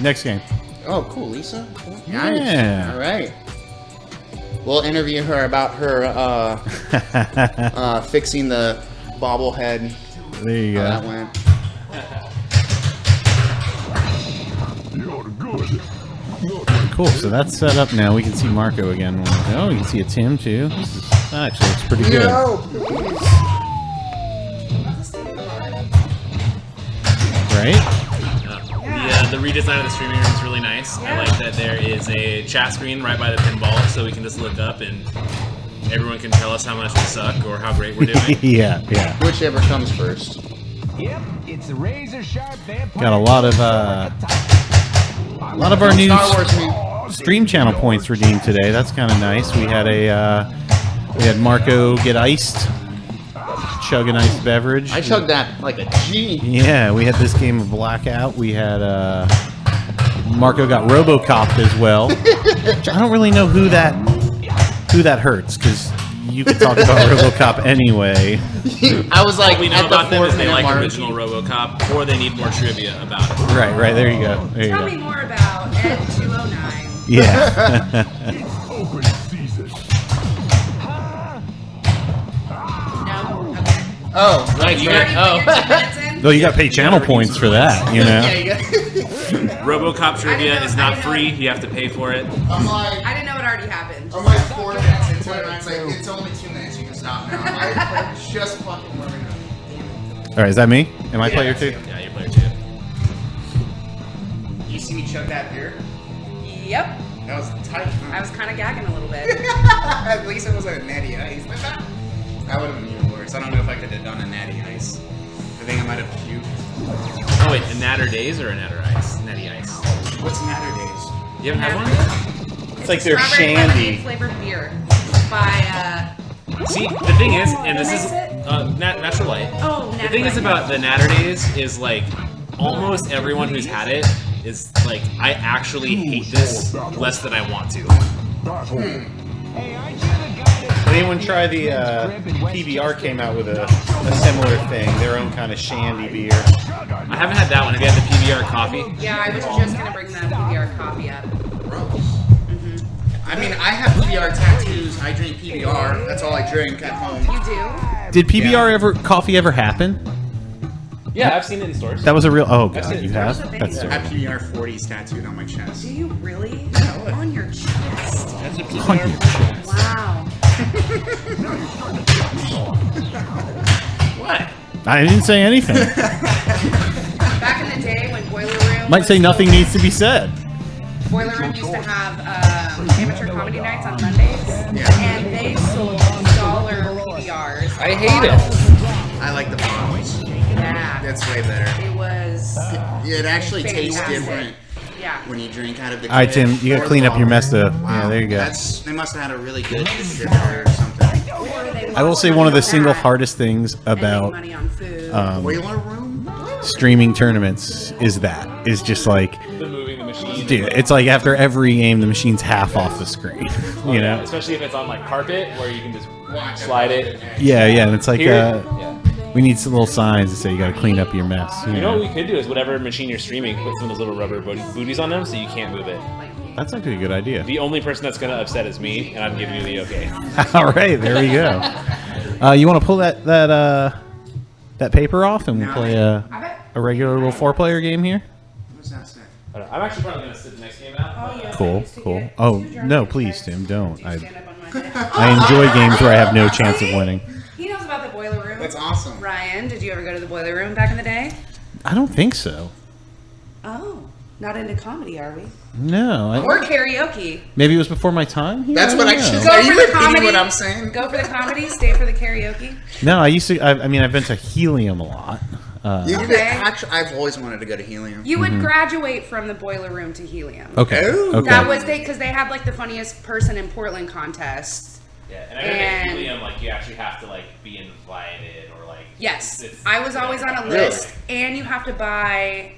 Next game. Oh, cool, Lisa. Cool. Yeah. All right. We'll interview her about her fixing the bobblehead. There you How go. that went. You're good. Cool. So that's set up now. We can see Marko again. Oh, we can see a Tim too. This is, actually, it's pretty good. Right? The redesign of the streaming room is really nice. I like that there is a chat screen right by the pinball, so we can just look up and everyone can tell us how much we suck or how great we're doing. Yeah. Whichever comes first. Yep, it's a razor sharp vampire. Got a lot of our new Star Wars me. stream channel points redeemed today. That's kind of nice. We had Marko get iced, chug an iced beverage. I chugged that like a G. Yeah, we had this game of Blackout. We had Marko got RoboCop as well. I don't really know who that hurts because you could talk about RoboCop anyway. I was like, What we know at the about them is 4th they minute like mark. original RoboCop, or they need more trivia about it. Right. There you go. Tell me more about Ed 209. Yeah. It's open season. Ha! Oh, Like, You already put your 2 minutes in? Though you got to pay channel points for that, you know. Yeah, you got. RoboCop trivia know- is I not didn't know free. it. You have to pay for it. I'm like, I didn't know it already happened. I'm like 4 minutes into it, and it's like, it's only 2 minutes. You can stop now. I'm like, just fucking warming up. All right, is that me? Am I player 2? Yeah, you're player 2. You see me chug that beer? Yep. That was tight. I was kind of gagging a little bit. At least it was a natty ice. That would have been even worse. I don't know if I could have done a natty ice. I think I might have puked. Oh wait, a Natter Days or a Natter Ice? Natty Ice. What's natter days? You haven't had one? It's like they're Strawberry shandy. lemonade flavored beer by See, the thing is, and this Who is makes it? Natural Light. Oh, The Natty thing is Light. about the Natter Days is like almost everyone who's had it is like, I actually hate this less than I want to. Battle. Hey, aren't you the guy that... Did anyone try the PBR came out with a similar thing, their own kind of shandy beer? I haven't had that one. Have you had the PBR coffee? Yeah, I was just gonna bring the PBR coffee up. I mean, I have PBR tattoos. I drink PBR. That's all I drink at home. You do? Did PBR coffee ever happen? Yeah, I've seen it in stores. That was a real. Oh god, seen it. you have? That's a That's thing. I have PBR 40s tattooed on my chest. Do you really? On your chest. That's a on your chest. Wow. What? I didn't say anything. Back in the day when Boiler Room Might was say nothing open, needs to be said. Boiler Room used to have amateur comedy nights on Mondays, Yeah. and they sold dollar PBRs. I hate it. I like the bottles. Yeah. That's way better. It was. It actually tastes Fantastic. different Yeah. when you drink out of the. All right, Tim, you gotta clean up your mess, though. Wow. Yeah, there you go. They must have had a really good distributor or something. I will say one of the single that hardest things and make about money on food. Boiler room. streaming tournaments is just like, The moving the machine. dude, it's like after every game the machine's half off the screen. You know? Especially if it's on like carpet where you can just slide it. Yeah, yeah, and it's like Here, we need some little signs that say you gotta clean up your mess. You know what we could do is whatever machine you're streaming, put some of those little rubber booties on them so you can't move it. That's actually a good idea. The only person that's gonna upset is me, and I'm giving you the okay. All right, there we go. You want to pull that paper off, and we'll play a regular little 4-player game here. What's that say? I'm actually probably gonna sit the next game out. Oh, yeah. Cool, Used to cool. get Oh 2 drunk no, at please, night. Tim, don't. Do you stand up on my bed? I enjoy games where I have no chance of winning. He knows about the boiler room. That's awesome. Ryan, did you ever go to the boiler room back in the day? I don't think so. Oh, not into comedy, are we? No, Or karaoke. maybe it was before my time. Here? That's what I don't should know. say. Are you for the repeating comedy. what I'm saying? Go for the comedy, stay for the karaoke. No, I used to. I mean, I've been to Helium a lot. You could Okay. actually, I've always wanted to go to Helium. You would graduate from the boiler room to Helium. Okay, Ooh. okay. That was because they had like the funniest person in Portland contest. Yeah, and I And- think at Helium, like you actually have to like be invited or like. Yes, it's- I was always on a Really? list, and you have to buy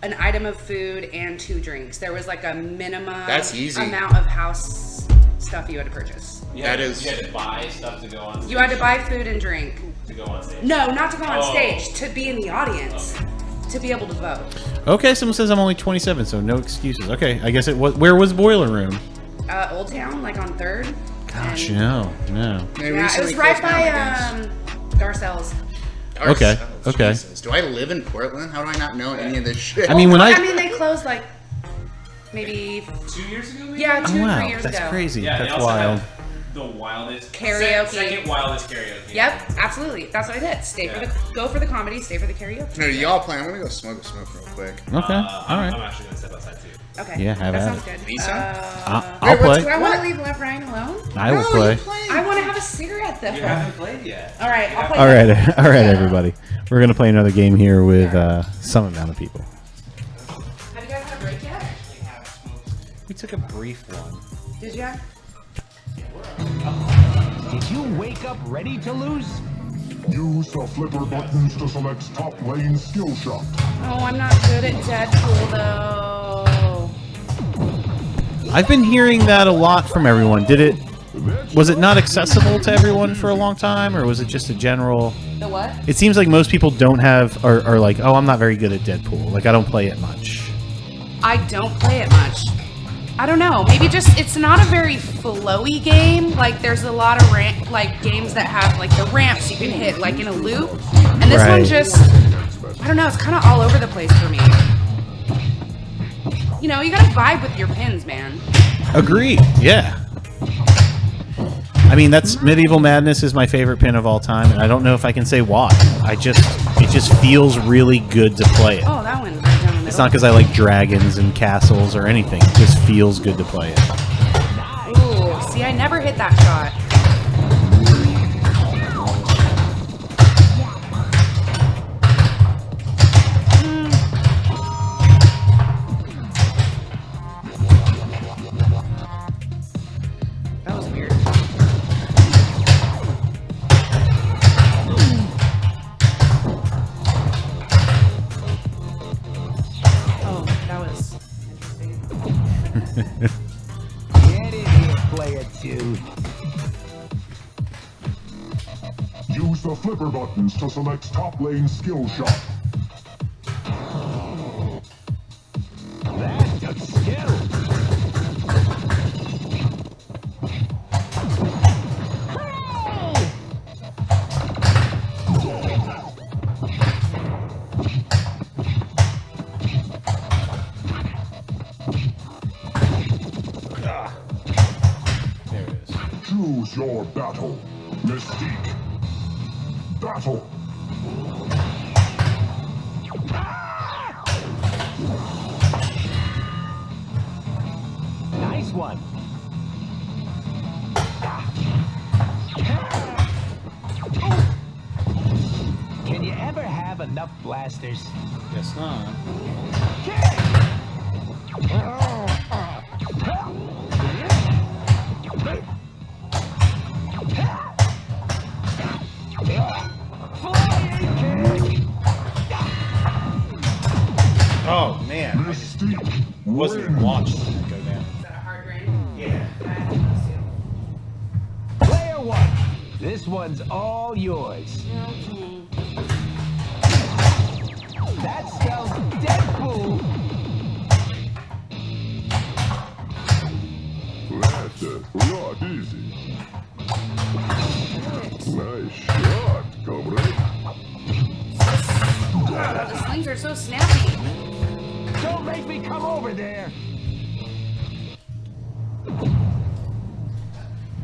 an item of food and 2 drinks. There was like a minimum That's easy. amount of house stuff you had to purchase. You had That to- is- You had to buy stuff to go on. Stage, You had to buy food and drink. to go on stage. No, not to go on Oh. stage, to be in the audience, to be able to vote. Okay, someone says I'm only 27, so no excuses. Okay, I guess it was. Where was Boiler Room? Old Town, like on 3rd. Gosh, And- no. They Yeah, it recently was right closed down, I by guess. Garcelle's. Okay, okay. Jesus. Do I live in Portland? How do I not know any of this shit? I mean, when I mean, they closed like maybe 2 years ago, maybe? yeah, 2 oh, or wow, 3 years that's ago. crazy. Yeah, they That's also wild. have the wildest Karaoke. Second wildest karaoke. Yep, absolutely. That's what I did. Go for the comedy, stay for the karaoke. No, y'all play. I'm gonna go smoke a smoke real quick. Okay, all I'm right. actually gonna step outside too. Okay. Yeah, have that at sounds it. good. Lisa? I'll Wait, what's play. Do I want to leave Ryan alone? I will No, play. you play. I want to have a cigarette though. You haven't played yet. All right, I'll play. All right, all right, everybody. We're gonna play another game here with some amount of people. Have you guys had a break yet? We took a brief one. Did you? Did you wake up ready to lose? Use the flipper buttons to select top lane skill shot. Oh, I'm not good at Deadpool though. I've been hearing that a lot from everyone. Was it not accessible to everyone for a long time, or was it just a general? The what? It seems like most people don't have, are like, oh, I'm not very good at Deadpool. Like, I don't play it much. I don't play it much. I don't know. Maybe just it's not a very flowy game. Like there's a lot of like games that have like the ramps you can hit like in a loop, and this one just I don't know. It's kind of all over the place for me. You know, you gotta vibe with your pins, man. Agreed. Yeah. I mean, that's Medieval Madness is my favorite pin of all time, and I don't know if I can say why. It just feels really good to play it. Oh, that one. Right down the middle. It's not because I like dragons and castles or anything. It just feels good to play it. Ooh, see, I never hit that shot. That was weird. Oh, that was interesting. Get in here, player 2. Use the flipper buttons to select top lane skill shot. That took skill. There it is. Choose your battle. Mystique. Battle. Nice one. Can you ever have enough blasters? Guess not. Oh man, I just Mystique. wasn't even watching that go down. Is that a hard drain? Yeah. Player 1, this one's all yours. Okay. That spells Deadpool. That's not easy. Nice shot, comrade. The slings are so snappy. Don't make me come over there.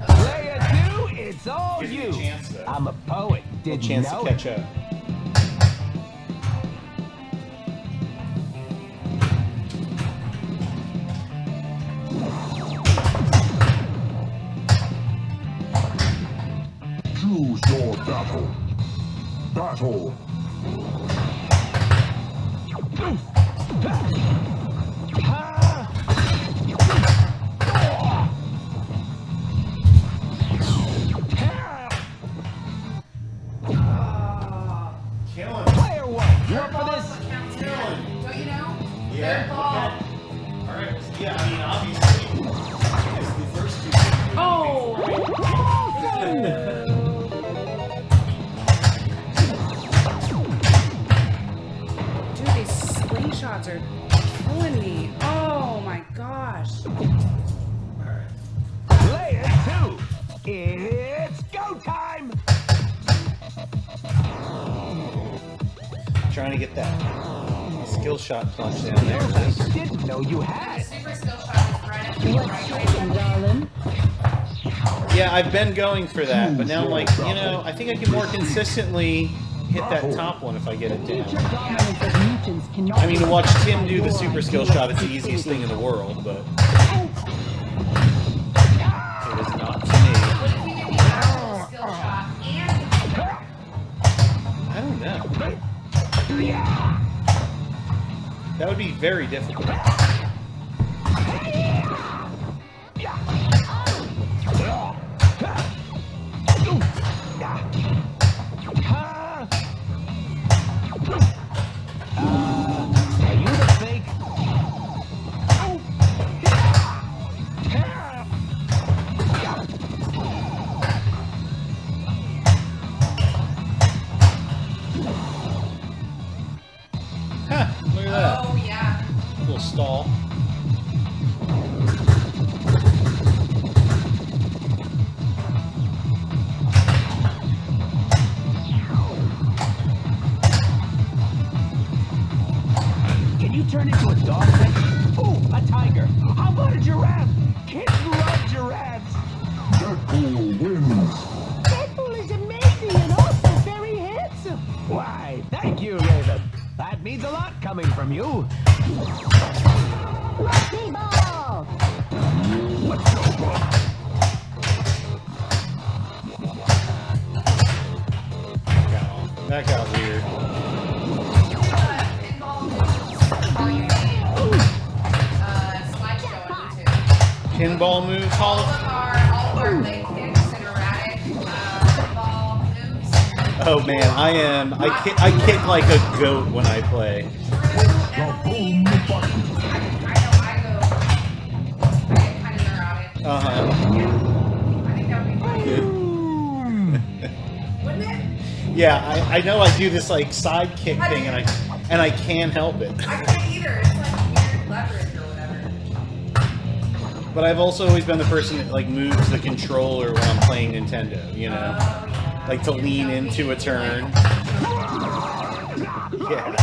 Player 2, it's all Gives me a you. chance, though. I'm a poet. Did you Chance know to catch up. Choose your battle. Battle. Player 1, you up for this? Don't you know? Yeah. Third ball. All right. Yeah. I mean, obviously, it's the first two. Oh! Dude, these slingshots are killing me. Oh my gosh. Player 2, it's go time. Trying to get that skill shot plunge down there. I didn't know you had. Super skill shot is right up What's shaking, darling? Yeah, I've been going for that, but now I'm like, you know, I think I can more consistently hit that top one if I get it Feature down. dominance of mutants cannot I mean, to watch be Tim do the your super skill shot, it's the easiest thing in the world, but it is not to me. What if you did the actual skill shot and I don't know. That would be very difficult. Are you the fake? Huh, look at that. oh yeah. Little stall from you. Rusty ball! Let's go, Bob. That got weird. Pinball moves, All of our leg kicks and erratic pinball moves. Oh man, I kick like a goat when I play. Definitely, I get kind of neurotic. Uh-huh. I think that would be fun. Wouldn't it? Yeah, I know I do this like side kick thing and I can't help it. I can't either. It's like weird leverage or whatever. But I've also always been the person that like moves the controller when I'm playing Nintendo, you know? Yeah. Like to lean into a turn. Yeah.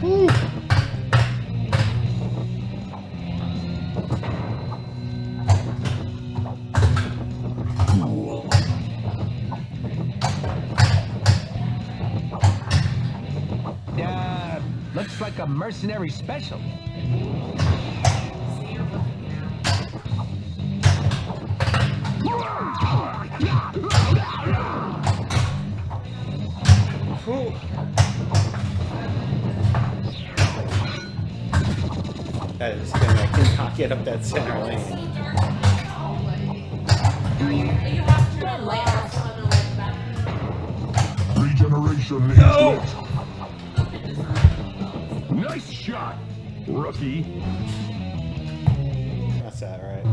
Woo. Looks like a mercenary special. That is gonna, I cannot get up that center lane. Regeneration is lit. Nice shot, rookie. That's that, right?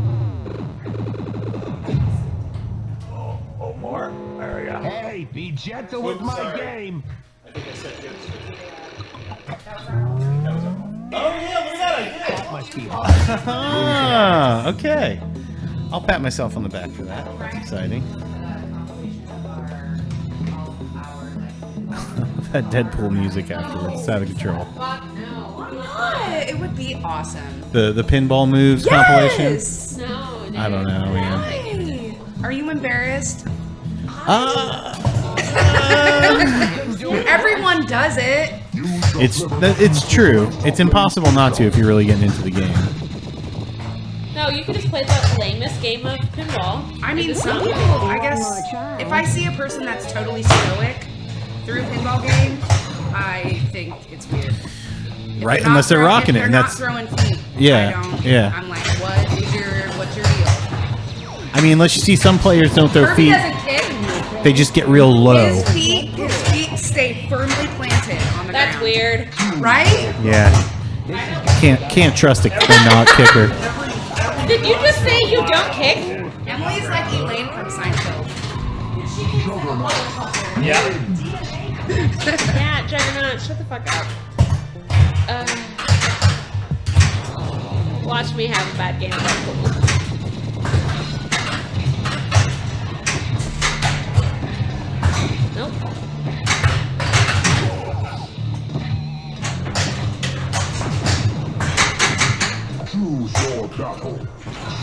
Oh, more? There we go. Hey, be gentle with Oops, my sorry. game. I think I said good. Oh yeah, look at that, I did! That must be hard. Ah, okay. I'll pat myself on the back for that. That's exciting. That Deadpool music afterwards. It's out of control. What? It would be awesome. The pinball moves compilation? Yes! No, I don't know, man. Why? Are you embarrassed? Everyone does it. It's true. It's impossible not to if you're really getting into the game. No, you could just play the lamest game of pinball. I mean, It's some not people, hard. I guess, if I see a person that's totally stoic through a pinball game, I think it's weird. If Right, not unless they're throwing- rocking if it, and they're that's not throwing feet. yeah, I don't, yeah. I'm like, what's your deal? I mean, unless you see some players don't throw Kirby feet, doesn't kick. they just get real low. His feet stay firmly planted on the That's ground. weird. Right? Yeah, can't trust a not kicker. Did you just say you don't kick? Emily's like Elaine from Seinfeld. Yeah. Yeah, Juggernaut, shut the fuck up. Watch me have a bad game of Deadpool. Nope. Choose your battle.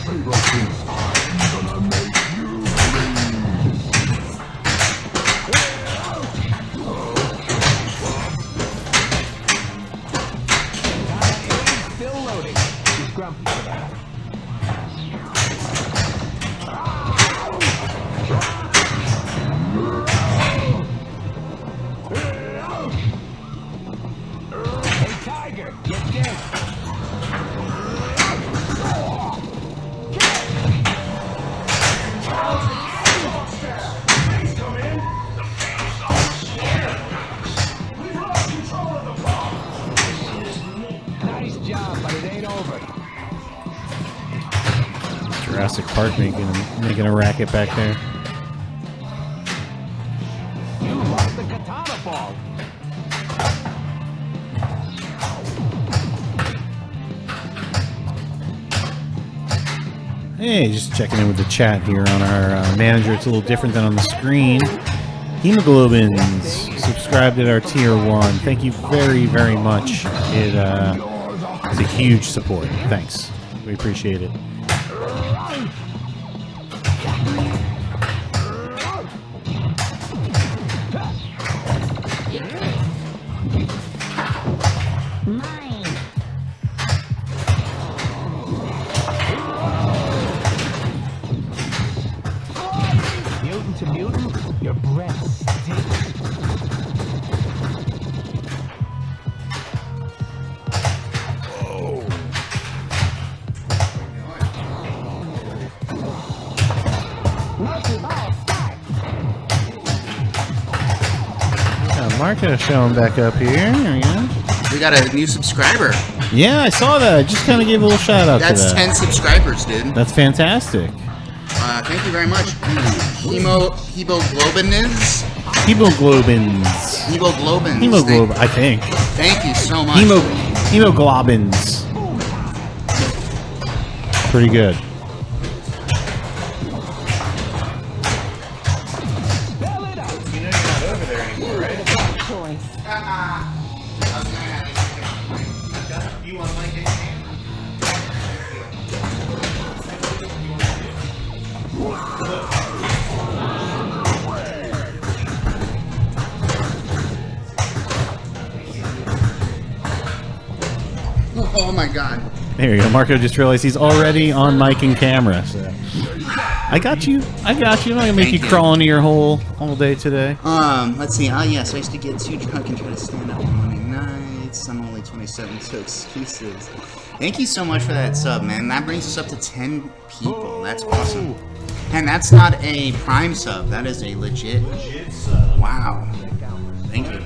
Saber tooth. I'm gonna make you bleed. Still loading. He's grumpy for that. Hey, Tiger, get dead. Nice job, but it ain't over. Jurassic Park making a racket back there. You lost the katana ball. Hey, just checking in with the chat here on our manager. It's a little different than on the screen. Hemoglobins subscribed at our tier 1. Thank you very, very much. It is a huge support. Thanks. We appreciate it. Marko showing back up here. There we go. We got a new subscriber. Yeah, I saw that. I just kind of gave a little shout out to that. That's 10 subscribers, dude. That's fantastic. Thank you very much. Hemoglobins? Hemoglobin, I think. Thank you so much. Hemoglobins. Pretty good. Oh my god. There you go. Marko just realized he's already on mic and camera. So. I got you. I'm not gonna make you crawl into your hole all day today. Let's see. Yes, I used to get too drunk and try to stand up on Monday nights. I'm only 27, so excuses. Thank you so much for that sub, man. That brings us up to 10 people. That's awesome. And that's not a Prime sub. That is a legit sub. Wow. Thank you.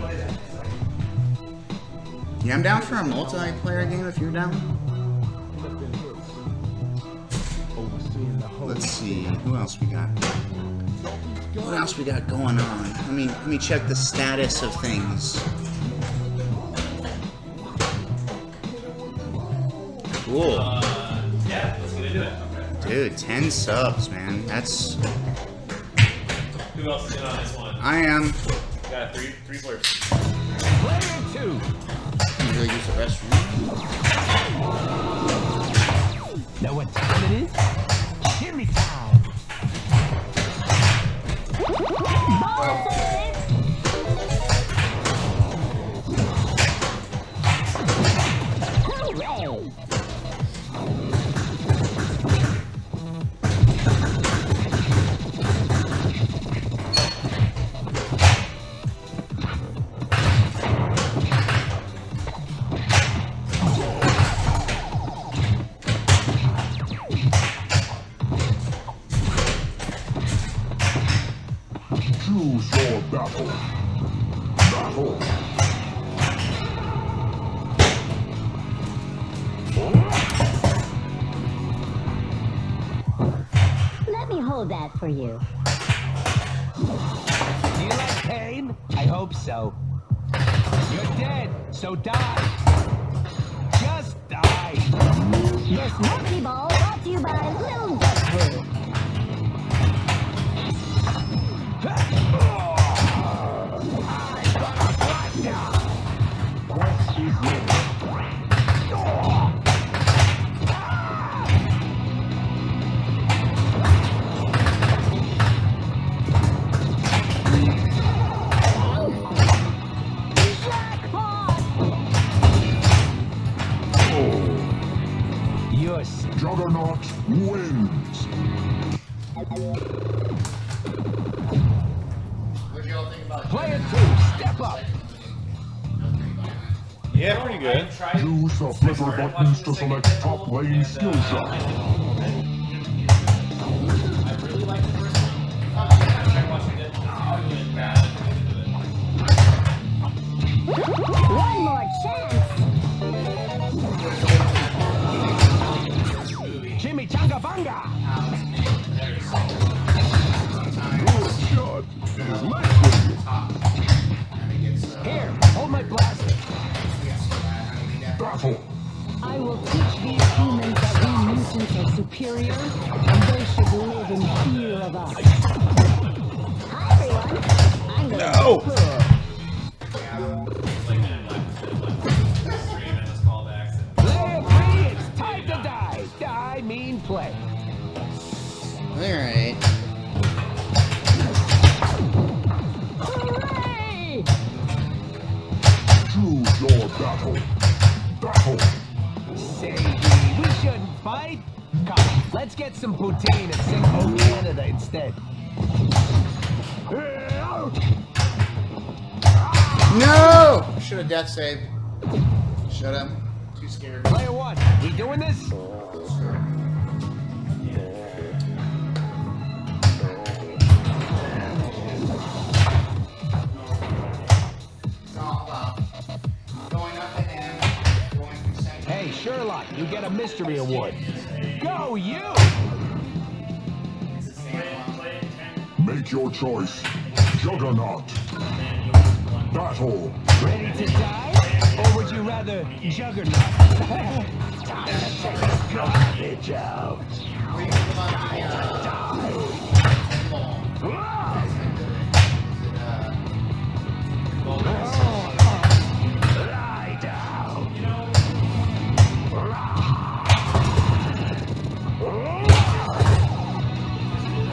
Yeah, I'm down for a multiplayer game if you're down. Let's see, who else we got? What else we got going on? Let me check the status of things. Cool. Yeah, let's get into it. Okay. Dude, 10 subs, man. That's. Who else is in on this one? I am. Got three players. Player 2. Usually use the restroom. Know what time it is? Timmy time. Choose your battle. Battle. Let me hold that for you. Do you like pain? I hope so. You're dead, so die. Just die. This monkey ball brought to you by Little Deadpool. Juggernaut wins. Player 2, step up. Yeah, pretty good. Use the flipper buttons to select top lane skill shot. I really like the first one. I tried watching Deadpool. One more chance. Chimichangas. Good shot is likely. Here, hold my blaster. Battle. I will teach these humans that we mutants are superior, and they should live in fear of us. Hi, everyone. I'm going to Deadpool. Player 3, it's time to die. Die mean play. Alright. Hooray! Choose your battle. Battle. Say, we shouldn't fight. Come, let's get some poutine and sing "Oh Canada" instead. No! Should have death saved. Shut up. Too scared. Player 1, we doing this? a mystery award. Go you! Make your choice. Juggernaut. Battle. Ready to die? Or would you rather Juggernaut? Time to take the garbage out. Lie down.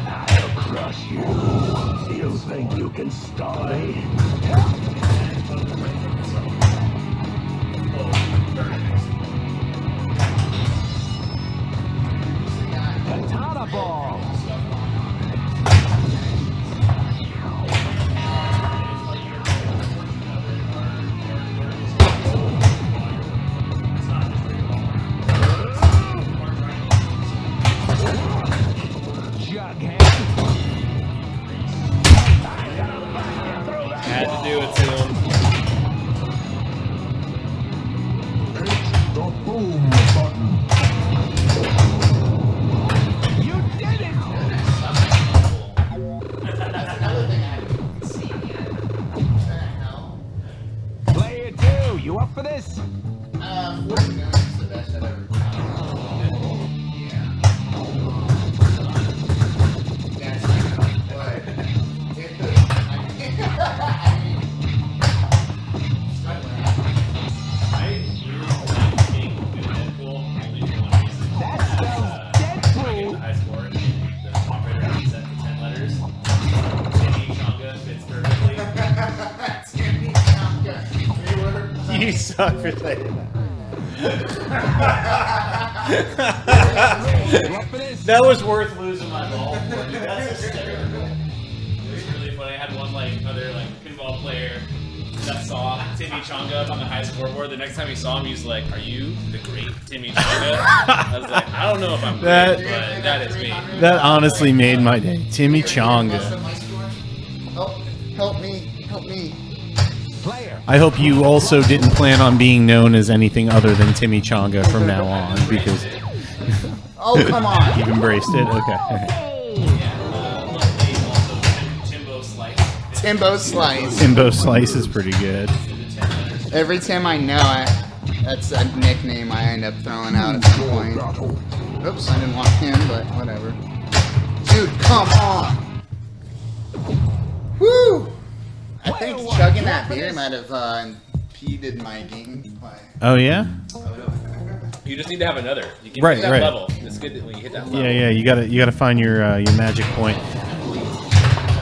I'll crush you. You think you can stay? Katana ball. Had to do it to him. The boom button. You did it! Play it too. You up for this? 40 million is the best I've ever found. That's That spells Deadpool. High score. The operator had set to 10 letters. Timmychanga fits perfectly. You suck for saying that was worth losing my ball for. Dude. That's hysterical. It was really funny. I had one other pinball player that saw Timmychanga up on the high scoreboard. The next time he saw him, he's like, "Are you the great Timmychanga?" I was like, "I don't know if I'm great, but that is me." That honestly made my day. Timmychanga. Oh, help me, help me. Player. I hope you also didn't plan on being known as anything other than Timmychanga from now on, because Oh, come on. you've embraced it. Okay. Timbo Slice. Timbo Slice. Timbo Slice is pretty good. Every time I know that's a nickname I end up throwing out at some point. Oops, I didn't want him, but whatever. Dude, come on. Woo! I think chugging that beer might have impeded my gameplay. Oh yeah. You just need to have another. You can Right, hit that right. level. It's good that when you hit that level. Yeah. You gotta find your magic point.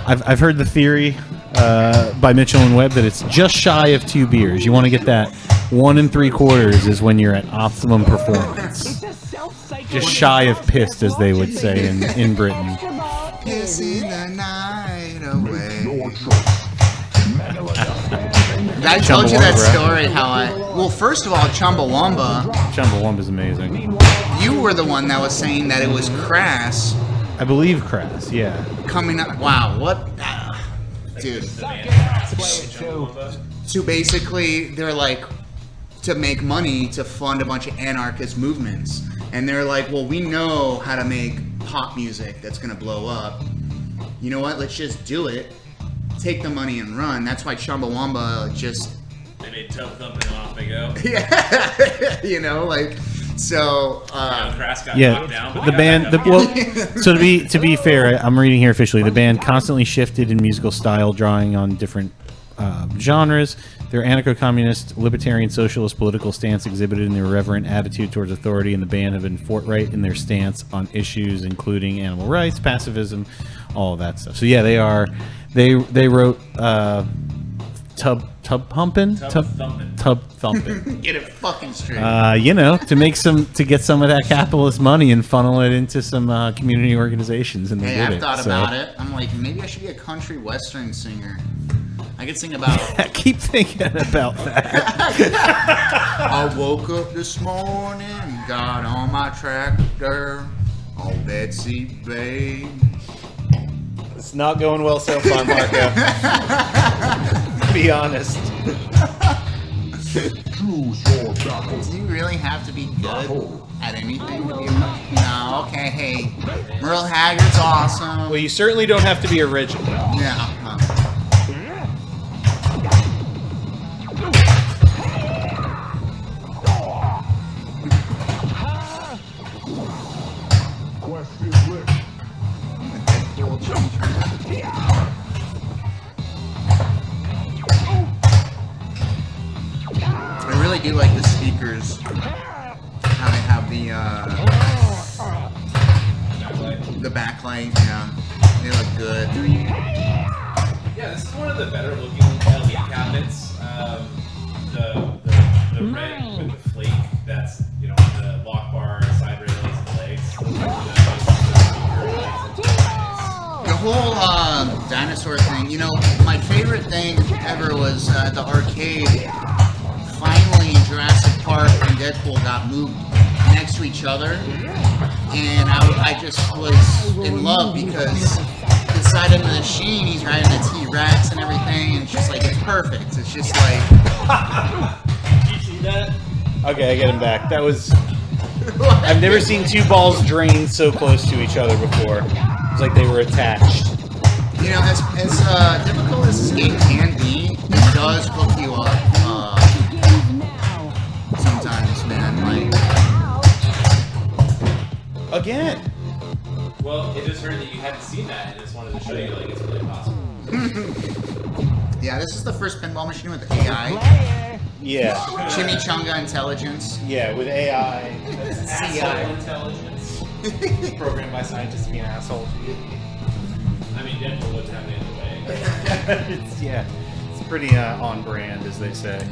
I've heard the theory by Mitchell and Webb that it's just shy of 2 beers. You want to get that 1 3/4 is when you're at optimum performance. Just shy of pissed, as they would say in Britain. Pissing the night away. Your choice. I told you that Chumbawamba. story how well, first of all, Chumbawamba, Chumbawamba's amazing. you were the one that was saying that it was crass I believe Crass. Yeah. coming up. Wow, what? Dude. So basically, they're like, to make money to fund a bunch of anarchist movements. And they're like, well, we know how to make pop music that's going to blow up. You know what? Let's just do it. Take the money and run. That's why Chumbawamba just... They made Tub Thumping and off they go. Yeah. You know, like... So... Crass got Yeah, knocked down. the band. So to be fair, I'm reading here officially. The band constantly shifted in musical style, drawing on different genres. Their anarcho-communist, libertarian, socialist political stance exhibited in their irreverent attitude towards authority, and the band have been forthright in their stance on issues including animal rights, pacifism, all of that stuff. So yeah, they are. They wrote Tub Thumping. Get it fucking straight. You know, to get some of that capitalist money and funnel it into some community organizations, and they Hey, did I've it. thought So- about it. I'm like, maybe I should be a country western singer. I could sing about... I keep thinking about that. I woke up this morning, got on my tractor, on Betsy Bay. It's not going well so far, Marko. Be honest. Choose your battle. Do you really have to be good? At anything to be no, okay, hey. Merle Haggard's awesome. Well, you certainly don't have to be original. Yeah. Quest is lit. I really do like the speakers. How they have the backlight. Yeah, they look good. Yeah, this is one of the better looking LED cabinets. The red with the flake that's, you know, on the lock bar, side rails, and legs. The whole dinosaur thing, you know, my favorite thing ever was at the arcade. Finally, Jurassic Park and Deadpool got moved next to each other, and I just was in love because inside of the machine, he's riding a T-Rex and everything, and it's just like, it's perfect. It's just like... Did you see that? Okay, I get him back. That was... I've never seen two balls drain so close to each other before. It was like they were attached. You know, as difficult as this game can be, it does hook you up sometimes, man. Like... Again! Well, it just heard that you hadn't seen that and just wanted to show you, like, it's really possible. Yeah, this is the first pinball machine with AI. Yeah. Chimichanga intelligence. Yeah, with AI. CI. Intelligence. Programmed by scientists to be an asshole to you. I mean, Deadpool wouldn't have it in the way. It's pretty on brand, as they say.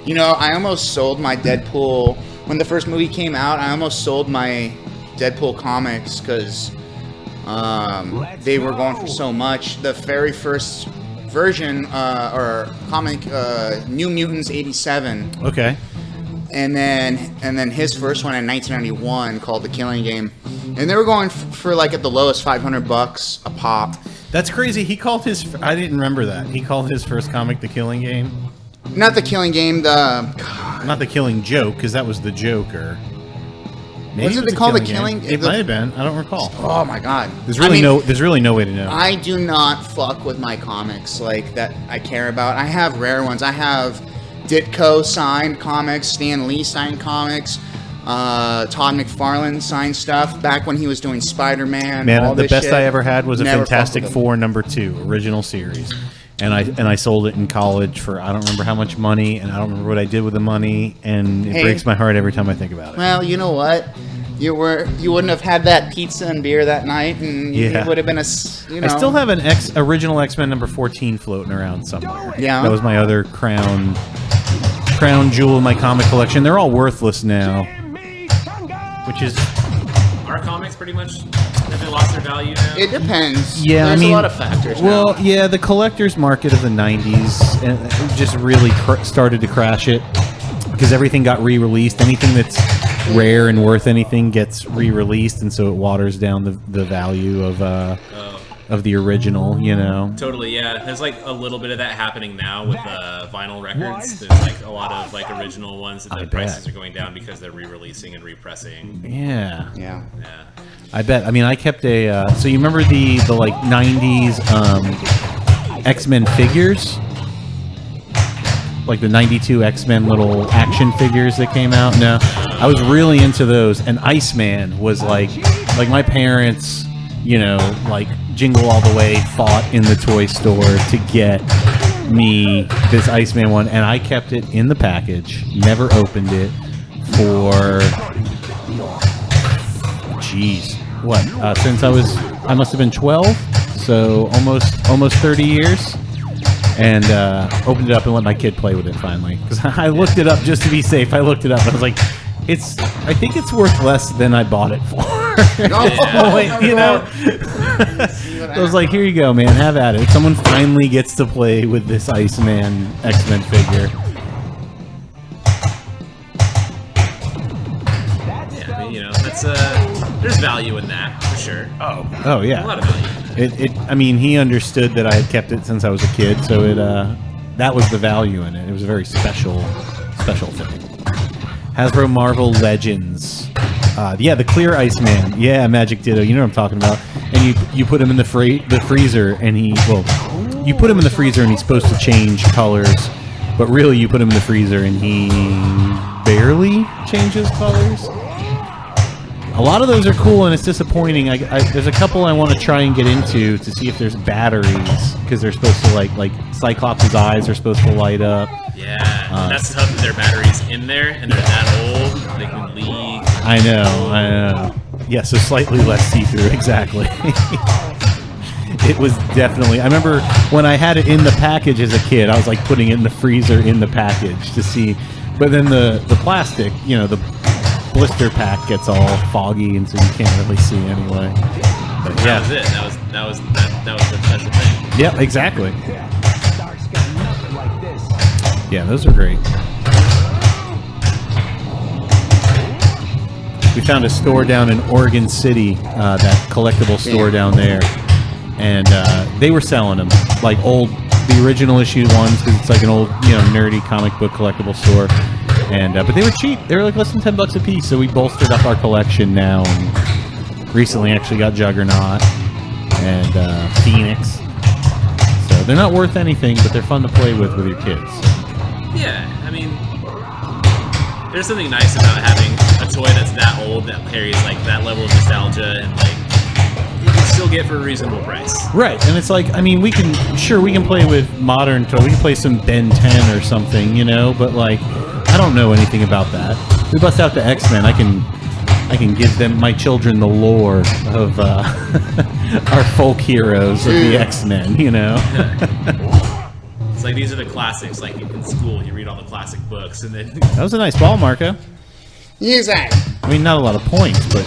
You know, I almost sold my Deadpool... When the first movie came out, I almost sold my Deadpool comics because they were going for so much. The very first version, or comic, New Mutants 87. Okay. And then his first one in 1991 called The Killing Game. And they were going for like at the lowest $500 a pop. That's crazy. He called his... I didn't remember that. He called his first comic The Killing Game. Not The Killing Game, Not The Killing Joke, because that was the Joker. Maybe was it called The Killing Game? It might have been. I don't recall. Oh my god. There's really no way to know. I do not fuck with my comics like that I care about. I have rare ones. I have Ditko signed comics, Stan Lee signed comics, Todd McFarlane signed stuff back when he was doing Spider-Man. Man, all the this best shit. I ever had was a Never Fantastic fucked with Four #2 original series. And I sold it in college for I don't remember how much money, and I don't remember what I did with the money, and it breaks my heart every time I think about it. Well, you know what? You wouldn't have had that pizza and beer that night, and it would have been I still have an original X-Men #14 floating around somewhere. Yeah. That was my other crown jewel in my comic collection. They're all worthless now, which is... Our comics pretty much have they lost their value now? It depends. Yeah, There's I mean, a lot of factors. Well, now. yeah, the collector's market of the '90s just really started to crash it because everything got re-released. Anything that's rare and worth anything gets re-released, and so it waters down the value of the original. You know. Totally, yeah. There's like a little bit of that happening now with vinyl records. There's like a lot of like original ones that the prices are going down because they're re-releasing and repressing. Yeah. Yeah. Yeah. I bet. I mean, I kept a. So you remember the like '90s X-Men figures, like the '92 X-Men little action figures that came out. No, I was really into those. And Iceman was like my parents, you know, like Jingle All the Way fought in the toy store to get me this Iceman one, and I kept it in the package, never opened it for. Jeez, what? Since I must have been 12, so almost 30 years, and opened it up and let my kid play with it finally. Because I looked it up just to be safe. I looked it up and I was like, I think it's worth less than I bought it for. You know. I was like, here you go, man, have at it. Someone finally gets to play with this Iceman X-Men figure. Yeah, I mean, you know, that's there's value in that for sure. Oh yeah. A lot of value in that. I mean, he understood that I had kept it since I was a kid, so that was the value in it. It was a very special thing. Hasbro Marvel Legends. Yeah, the clear Iceman. Yeah, Magic Ditto. You know what I'm talking about. And you put him in the freezer, and you put him in the freezer, and he's supposed to change colors, but really you put him in the freezer, and he barely changes colors. A lot of those are cool, and it's disappointing. There's a couple I want to try and get into to see if there's batteries, because they're supposed to like Cyclops' eyes are supposed to light up. Yeah, and that's tough that there are batteries in there, and they're that old, they can leak. I know. Yeah, so slightly less see-through, exactly. It was definitely... I remember when I had it in the package as a kid, I was like putting it in the freezer in the package to see. But then the plastic, you know, the blister pack gets all foggy, and so you can't really see anyway. But yeah. That was it. That was the special thing. Yeah, exactly. Yeah, those are great. We found a store down in Oregon City, that collectible store down there, and they were selling them, like the original issue ones, because it's like an old, you know, nerdy comic book collectible store. And but they were cheap. They were like less than $10 a piece. So we bolstered up our collection now, and recently actually got Juggernaut and Phoenix. So they're not worth anything, but they're fun to play with your kids. Yeah, I mean, there's something nice about having a toy that's that old that carries like that level of nostalgia, and like you can still get for a reasonable price. Right, and it's like, I mean, we can play with modern toys. We can play some Ben 10 or something, you know, but like, I don't know anything about that. We bust out the X-Men. I can give them, my children, the lore of our folk heroes of the X-Men, you know. It's like these are the classics. Like in school, you read all the classic books, and then that was a nice ball, Marko. Use that. I mean, not a lot of points, but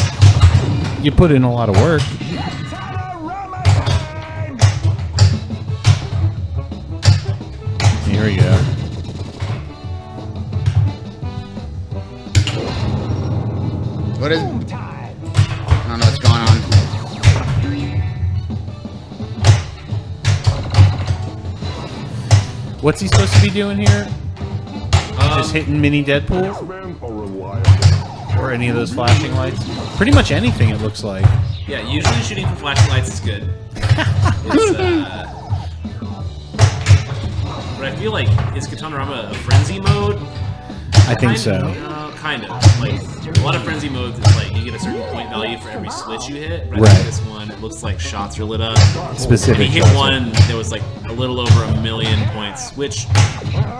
you put in a lot of work. Here we go. What is... I don't know what's going on. What's he supposed to be doing here? Just hitting mini Deadpool? Or any of those flashing lights? Pretty much anything, it looks like. yeah, usually shooting for flashing lights is good. But I feel like, is Katanarama a frenzy mode? I think so. Kind of. Like, a lot of frenzy modes, it's like you get a certain point value for every switch you hit. But I think this one, it looks like shots are lit up. Specific. If you hit one, there was like a little over 1 million points, which,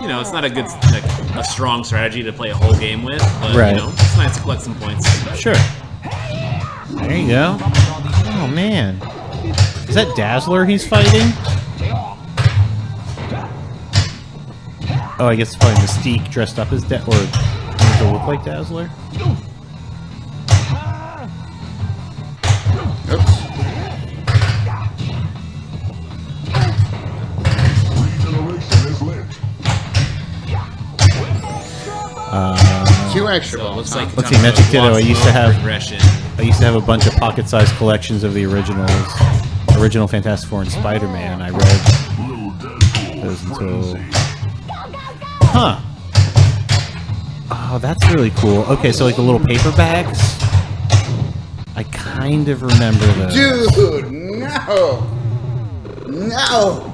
you know, it's not a good, like, a strong strategy to play a whole game with. But, you know, it's nice to collect some points. Sure. There you go. Oh, man. Is that Dazzler he's fighting? Oh, I guess it's probably Mystique dressed up as or does it look like Dazzler? Oops. Two extra balls. Like let's see, Magic Ditto. I used to have a bunch of pocket-sized collections of the original Fantastic Four and Spider-Man. I read those until. Huh. Oh, that's really cool. Okay, so like the little paper bags. I kind of remember those. Dude, no. No.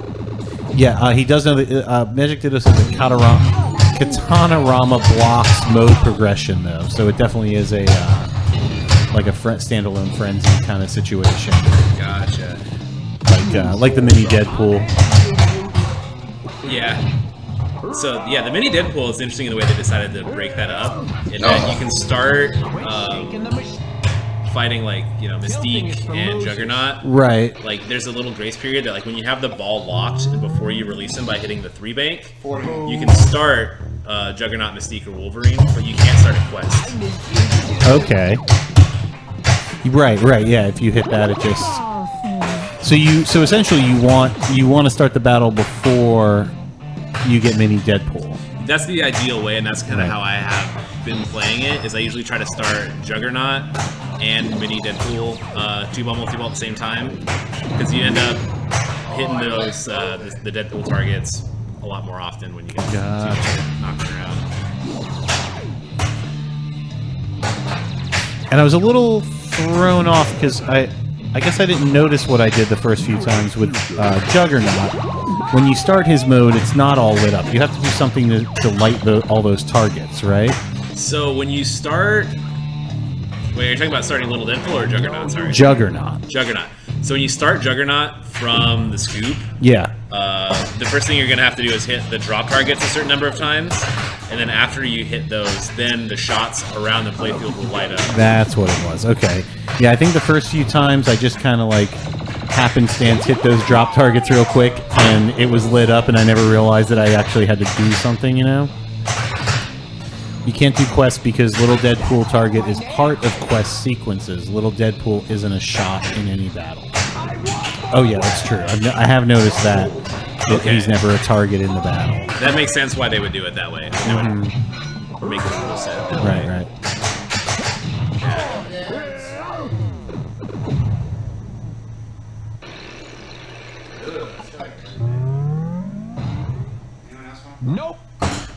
Yeah, he does know that Magic Ditto says the Katanarama blocks mode progression, though, so it definitely is a like a standalone frenzy kind of situation. Gotcha. Like the mini Deadpool. Yeah. So yeah, the mini Deadpool is interesting in the way they decided to break that up. In that you can start fighting like, you know, Mystique and Juggernaut. Right. Like there's a little grace period that like when you have the ball locked and before you release them by hitting the 3 bank, you can start Juggernaut, Mystique, or Wolverine, but you can't start a quest. Okay. Right. Yeah, if you hit that, it just. So essentially you want to start the battle before you get mini Deadpool. That's the ideal way, and that's kind of how I have been playing it. Is I usually try to start Juggernaut and mini Deadpool 2-ball multi-ball at the same time, because you end up hitting those the Deadpool targets a lot more often when you get knocking around. And I was a little thrown off because I guess I didn't notice what I did the first few times with Juggernaut. When you start his mode, it's not all lit up. You have to do something to light all those targets, right? So when you start... Wait, are you talking about starting Little Deadpool or Juggernaut? Sorry. Juggernaut. Juggernaut. So when you start Juggernaut from the scoop, yeah, the first thing you're going to have to do is hit the drop targets a certain number of times, and then after you hit those, then the shots around the playfield will light up. That's what it was. Okay. Yeah, I think the first few times I just kind of like happenstance hit those drop targets real quick, and it was lit up, and I never realized that I actually had to do something, you know? You can't do quests because Little Deadpool target is part of quest sequences. Little Deadpool isn't a shot in any battle. Oh yeah, that's true. I have noticed that he's never a target in the battle. That makes sense why they would do it that way. They would make the rule set that way. Right. Nope.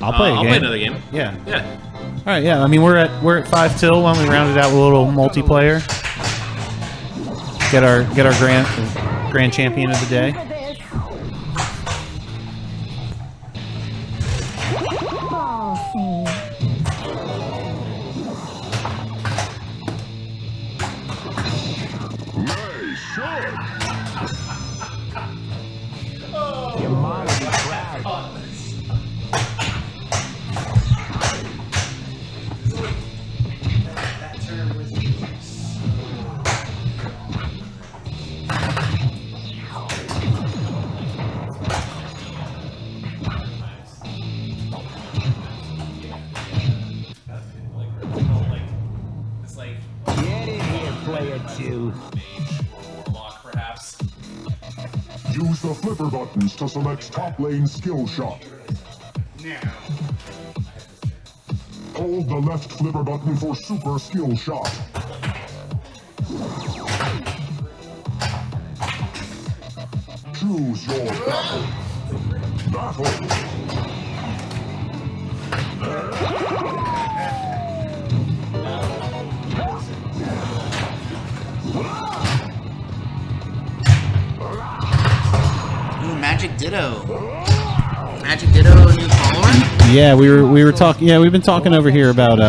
I'll play a game. I'll play another game. Yeah. Yeah. All right. Yeah. I mean, we're at 5 till. Why don't we round it out with a little multiplayer? Get our grand champion of the day. Use the flipper buttons to select top lane skill shot. Now. Hold the left flipper button for super skill shot. Choose your battle. Magic Ditto. Magic Ditto, new follower? Yeah, we were talking. Yeah, we've been talking over here about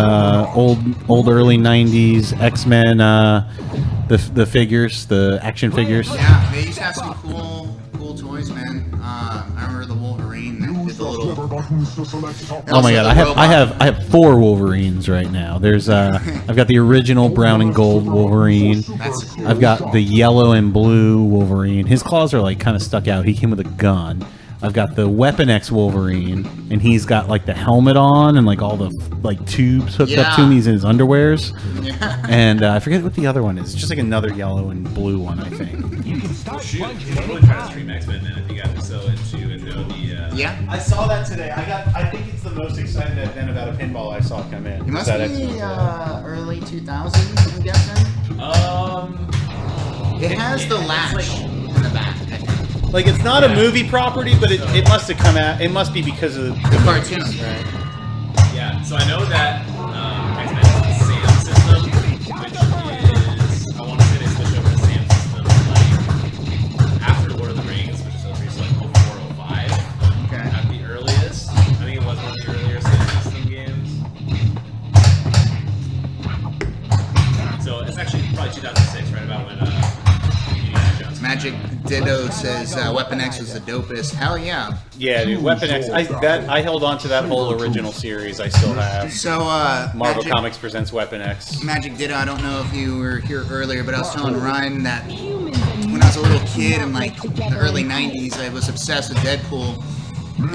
old early '90s X-Men, the figures, the action figures. Yeah, they used to have some cool toys, man. I remember the Wolverine that did the little. Oh my god, I have 4 Wolverines right now. There's I've got the original brown and gold Wolverine. I've got the yellow and blue Wolverine. His claws are like kind of stuck out. He came with a gun. I've got the Weapon X Wolverine, and he's got like the helmet on and like all the like tubes hooked up to him. He's in his underwears. Yeah. And I forget what the other one is. It's just like another yellow and blue one, I think. You can start really try to stream X-Men then if you got so into the Yeah. I saw that today. I think it's the most exciting event about a pinball I saw come in. It must be early 2000s, I'm guessing. It has the latch in the back. Like, it's not a movie property, but it must have come out. It must be because of the cartoon, right? Yeah. So I know that X-Men has the SAM system, which is I want to say they switched over to SAM system like after Lord of the Rings, which is over like 0405. Okay. At the earliest, I think it was one of the earlier SAM system games. So it's actually probably 2006, right about when Magic Ditto says Weapon X was the dopest. Hell yeah. Yeah, dude. Weapon X. I held on to that whole original series. I still have. So Marvel Comics presents Weapon X. Magic Ditto. I don't know if you were here earlier, but I was telling Ryan that when I was a little kid in like the early '90s, I was obsessed with Deadpool,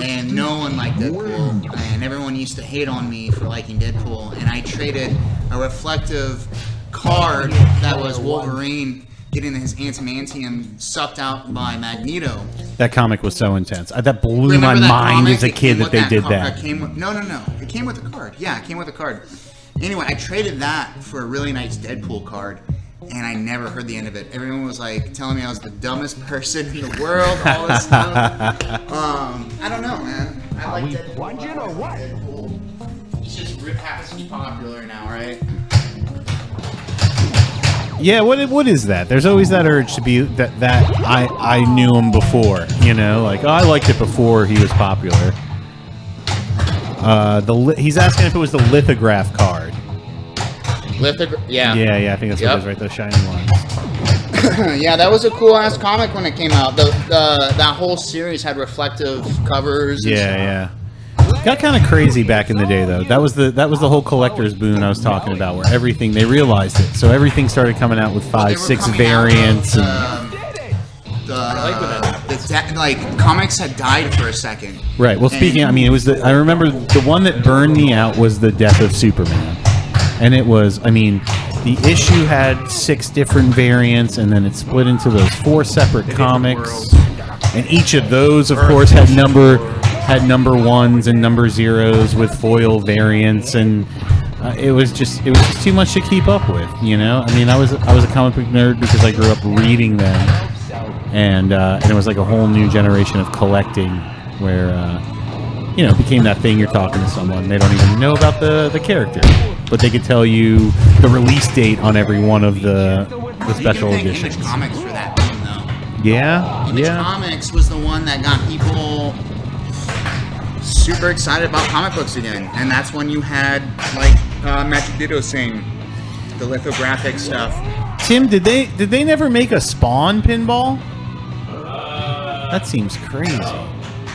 and no one liked Deadpool, and everyone used to hate on me for liking Deadpool, and I traded a reflective card that was Wolverine getting his adamantium sucked out by Magneto. That comic was so intense. That blew my mind as a kid that they did that. No. It came with a card. Yeah, it came with a card. Anyway, I traded that for a really nice Deadpool card, and I never heard the end of it. Everyone was like telling me I was the dumbest person in the world, all this stuff. I don't know, man. I like Deadpool. Plunging or what? Deadpool. He's just happens to be popular now, right? Yeah, what is that? There's always that urge to be that I knew him before, you know, like I liked it before he was popular. He's asking if it was the lithograph card. Yeah. Yeah, I think that's what it is, right? Those shiny ones. Yeah, that was a cool ass comic when it came out. That whole series had reflective covers. And Yeah. Got kind of crazy back in the day, though. That was the whole collector's boon I was talking about, where everything they realized it, so everything started coming out with 5, 6 variants. Like comics had died for a second. Right. Well, speaking, I mean, it was I remember the one that burned me out was the death of Superman, and it was, I mean, the issue had 6 different variants, and then it split into those 4 separate comics, and each of those, of course, had number 1s and number 0s with foil variants, and it was just too much to keep up with, you know. I mean, I was a comic book nerd because I grew up reading them, and it was like a whole new generation of collecting, where you know, it became that thing. You're talking to someone, they don't even know about the character, but they could tell you the release date on every one of the special editions. Image Comics for that thing, though. Yeah. Image Comics was the one that got people super excited about comic books again, and that's when you had like Magic Ditto saying the lithographic stuff. Tim, did they never make a Spawn pinball? That seems crazy.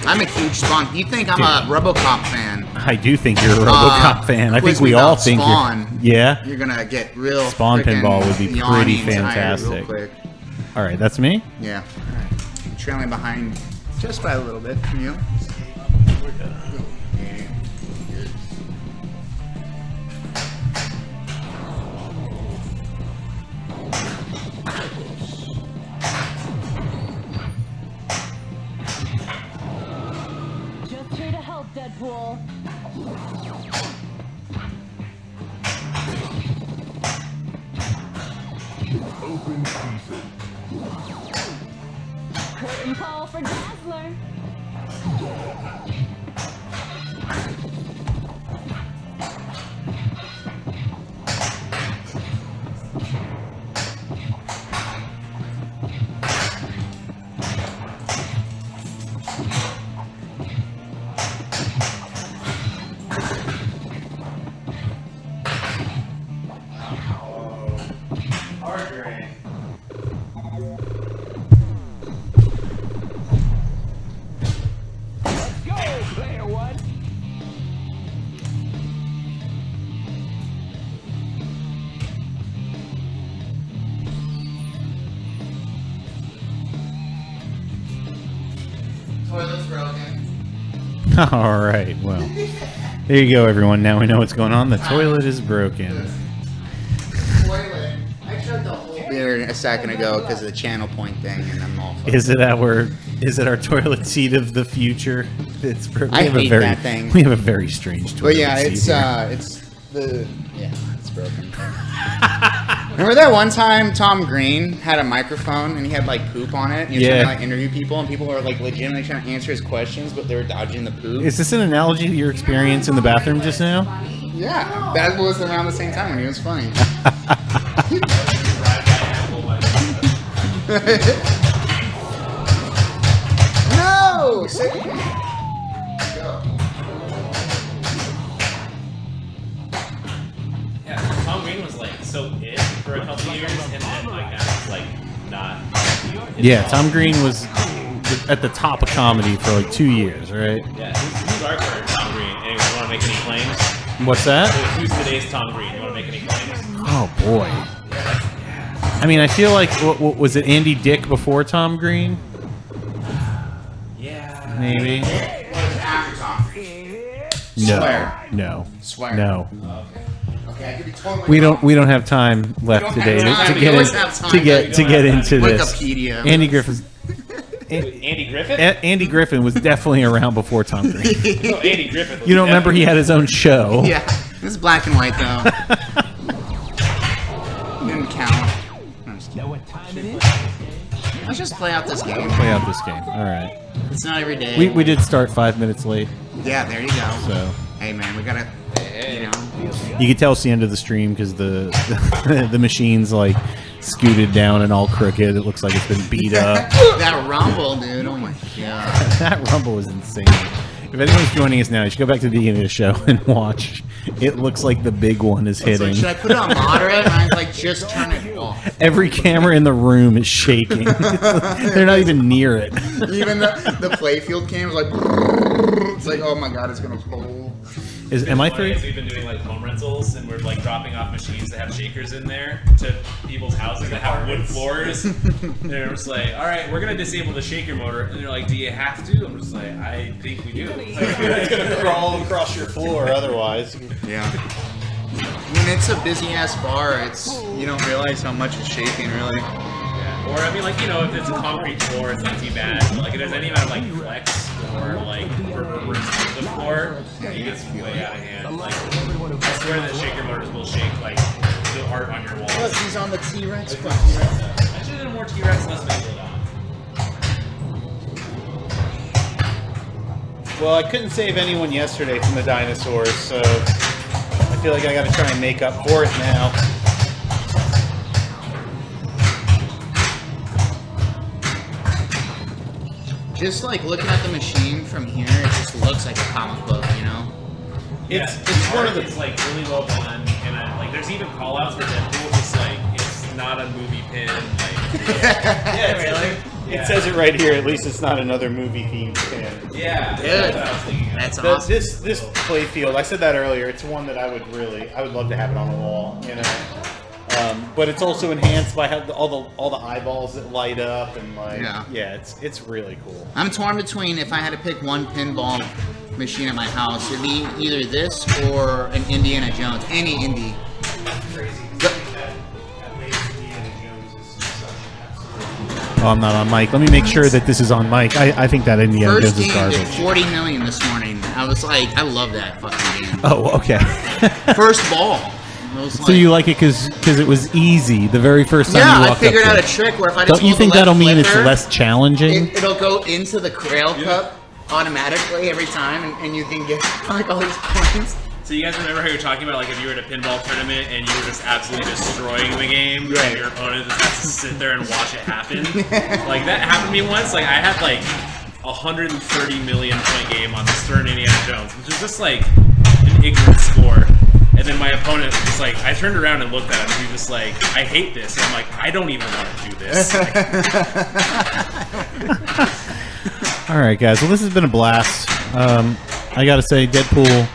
I'm a huge Spawn. You think I'm a RoboCop fan? I do think you're a RoboCop fan. I think we all think Spawn, you're gonna get real. Spawn pinball would be pretty fantastic. Real quick. All right, that's me. Yeah. I'm trailing behind just by a little bit from you. Just here to help, Deadpool. Open season. Curtain call for Dazzler. Toilet's broken. All right, well, there you go, everyone. Now we know what's going on. The toilet is broken. Toilet. I chugged the whole beer a second ago because of the channel point thing, and I'm all. Is it our toilet seat of the future? It's broken. I hate that thing. We have a very strange toilet But yeah, seat it's broken. Remember that one time Tom Green had a microphone and he had like poop on it? And he was trying to like interview people, and people were like legitimately trying to answer his questions, but they were dodging the poop. Is this an analogy to your experience in the bathroom just now? Yeah, that was around the same time when he was funny. No! Yeah, Tom Green was like so it for a couple years, and then like that was like not. Yeah, Tom Green was at the top of comedy for like 2 years, right? Yeah, who's our current Tom Green? Anyone want to make any claims? What's that? Who's today's Tom Green? You want to make any claims? Oh boy. I mean, I feel like what was it, Andy Dick before Tom Green? Yeah. Maybe. After Tom Green. No. Swear. No. Swear. No. Okay, I could be totally We don't have time left today to get into this. Wikipedia. Andy Griffin. Andy Griffith? Andy Griffin was definitely around before Tom Green. Oh, Andy Griffith. You don't remember he had his own show? Yeah, this is black and white though. Didn't count. Know what time it is? Let's just play out this game. Play out this game. All right. It's not every day. We did start 5 minutes late. Yeah, there you go. So hey man, we gotta, you know. you could tell it's the end of the stream because the the machine's like scooted down and all crooked. It looks like it's been beat up. That rumble, dude. Oh my god. That rumble was insane. If anyone's joining us now, you should go back to the beginning of the show and watch. It looks like the big one is hitting. Like, should I put it on moderate? And I was like, just turn it off. Every camera in the room is shaking. They're not even near it. Even the playfield cam is like, it's like, oh my god, it's gonna blow. Is MI3? We've been doing like home rentals, and we're like dropping off machines that have shakers in there to people's houses that have wood floors. They're just like, all right, we're gonna disable the shaker motor, and they're like, do you have to? I'm just like, I think we do. It's gonna crawl across your floor otherwise. Yeah. I mean, it's a busy ass bar. It's, you don't realize how much it's shaking, really. Yeah. Or I mean, like, you know, if it's a concrete floor, it's not too bad. But like, if there's any amount of like flex or like the floor, it gets way out of hand. Like, I swear that shaker motors will shake like the art on your walls. Plus, he's on the T-Rex. I should have done more T-Rex, less Megalodon. Well, I couldn't save anyone yesterday from the dinosaurs, so I feel like I gotta try and make up for it now. Just like looking at the machine from here, it just looks like a comic book, you know? It's one of the. It's like really well done, and like there's even call-outs for Deadpool. Just like it's not a movie pin. Like, Yeah, really. It says it right here. At least it's not another movie themed pin. Yeah, Good. that's what I was thinking. That's awesome. This playfield, I said that earlier. It's one that I would love to have it on the wall. You know. But it's also enhanced by all the eyeballs that light up and like it's really cool. I'm torn between if I had to pick one pinball machine at my house, it'd be either this or an Indiana Jones, any indie. Oh, I'm not on mic. Let me make sure that this is on mic. I think that Indiana First Jones is game did garbage. 40 million this morning. I was like, I love that fucking game. Oh, okay. First ball. So you like it because it was easy the very first time you walked up to it? I figured out a trick where if I just Don't you think that'll mean it's less challenging? It'll go into the Grail Cup automatically every time, and you can get like all these points. So you guys remember how you were talking about like if you were at a pinball tournament and you were just absolutely destroying the game, and your opponent just has to sit there and watch it happen? Like that happened to me once. Like I had like 130 million point game on the Stern Indiana Jones, which is just like an ignorant score. And then my opponent was like, I turned around and looked at him, and he was just like, I hate this. And I'm like, I don't even want to do this. All right, guys. Well, this has been a blast. I got to say, Deadpool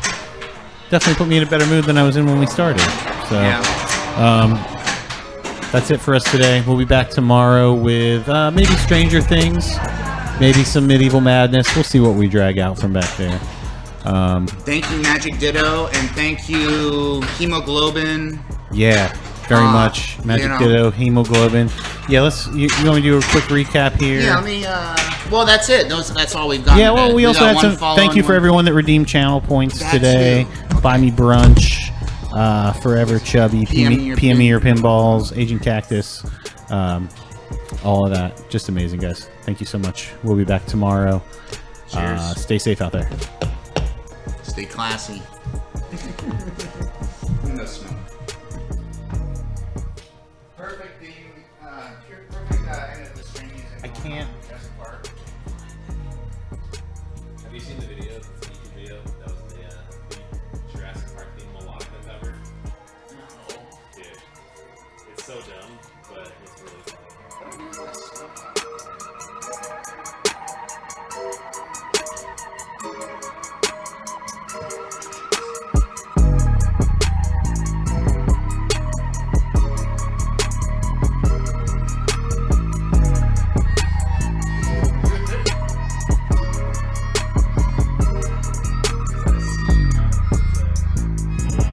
definitely put me in a better mood than I was in when we started. So, that's it for us today. We'll be back tomorrow with maybe Stranger Things, maybe some Medieval Madness. We'll see what we drag out from back there. Thank you, Magic Ditto, and thank you, Hemoglobin. Yeah, very much. Magic Ditto, Hemoglobin. Yeah, you want me to do a quick recap here? Yeah, let me, well, that's it. That's all we've got. Yeah, well, we also had some, thank you for everyone that redeemed channel points today. Buy Me Brunch, Forever Chubby, PME or Pinballs, Agent Cactus, all of that. Just amazing, guys. Thank you so much. We'll be back tomorrow. Cheers. Stay safe out there. Stay classy. No smoke. Perfect theme. Perfect end of the stream music. I can't. Have you seen the video? It's a YouTube video. That was the Jurassic Park theme melodica cover. No. Dude, it's so dumb, but it's really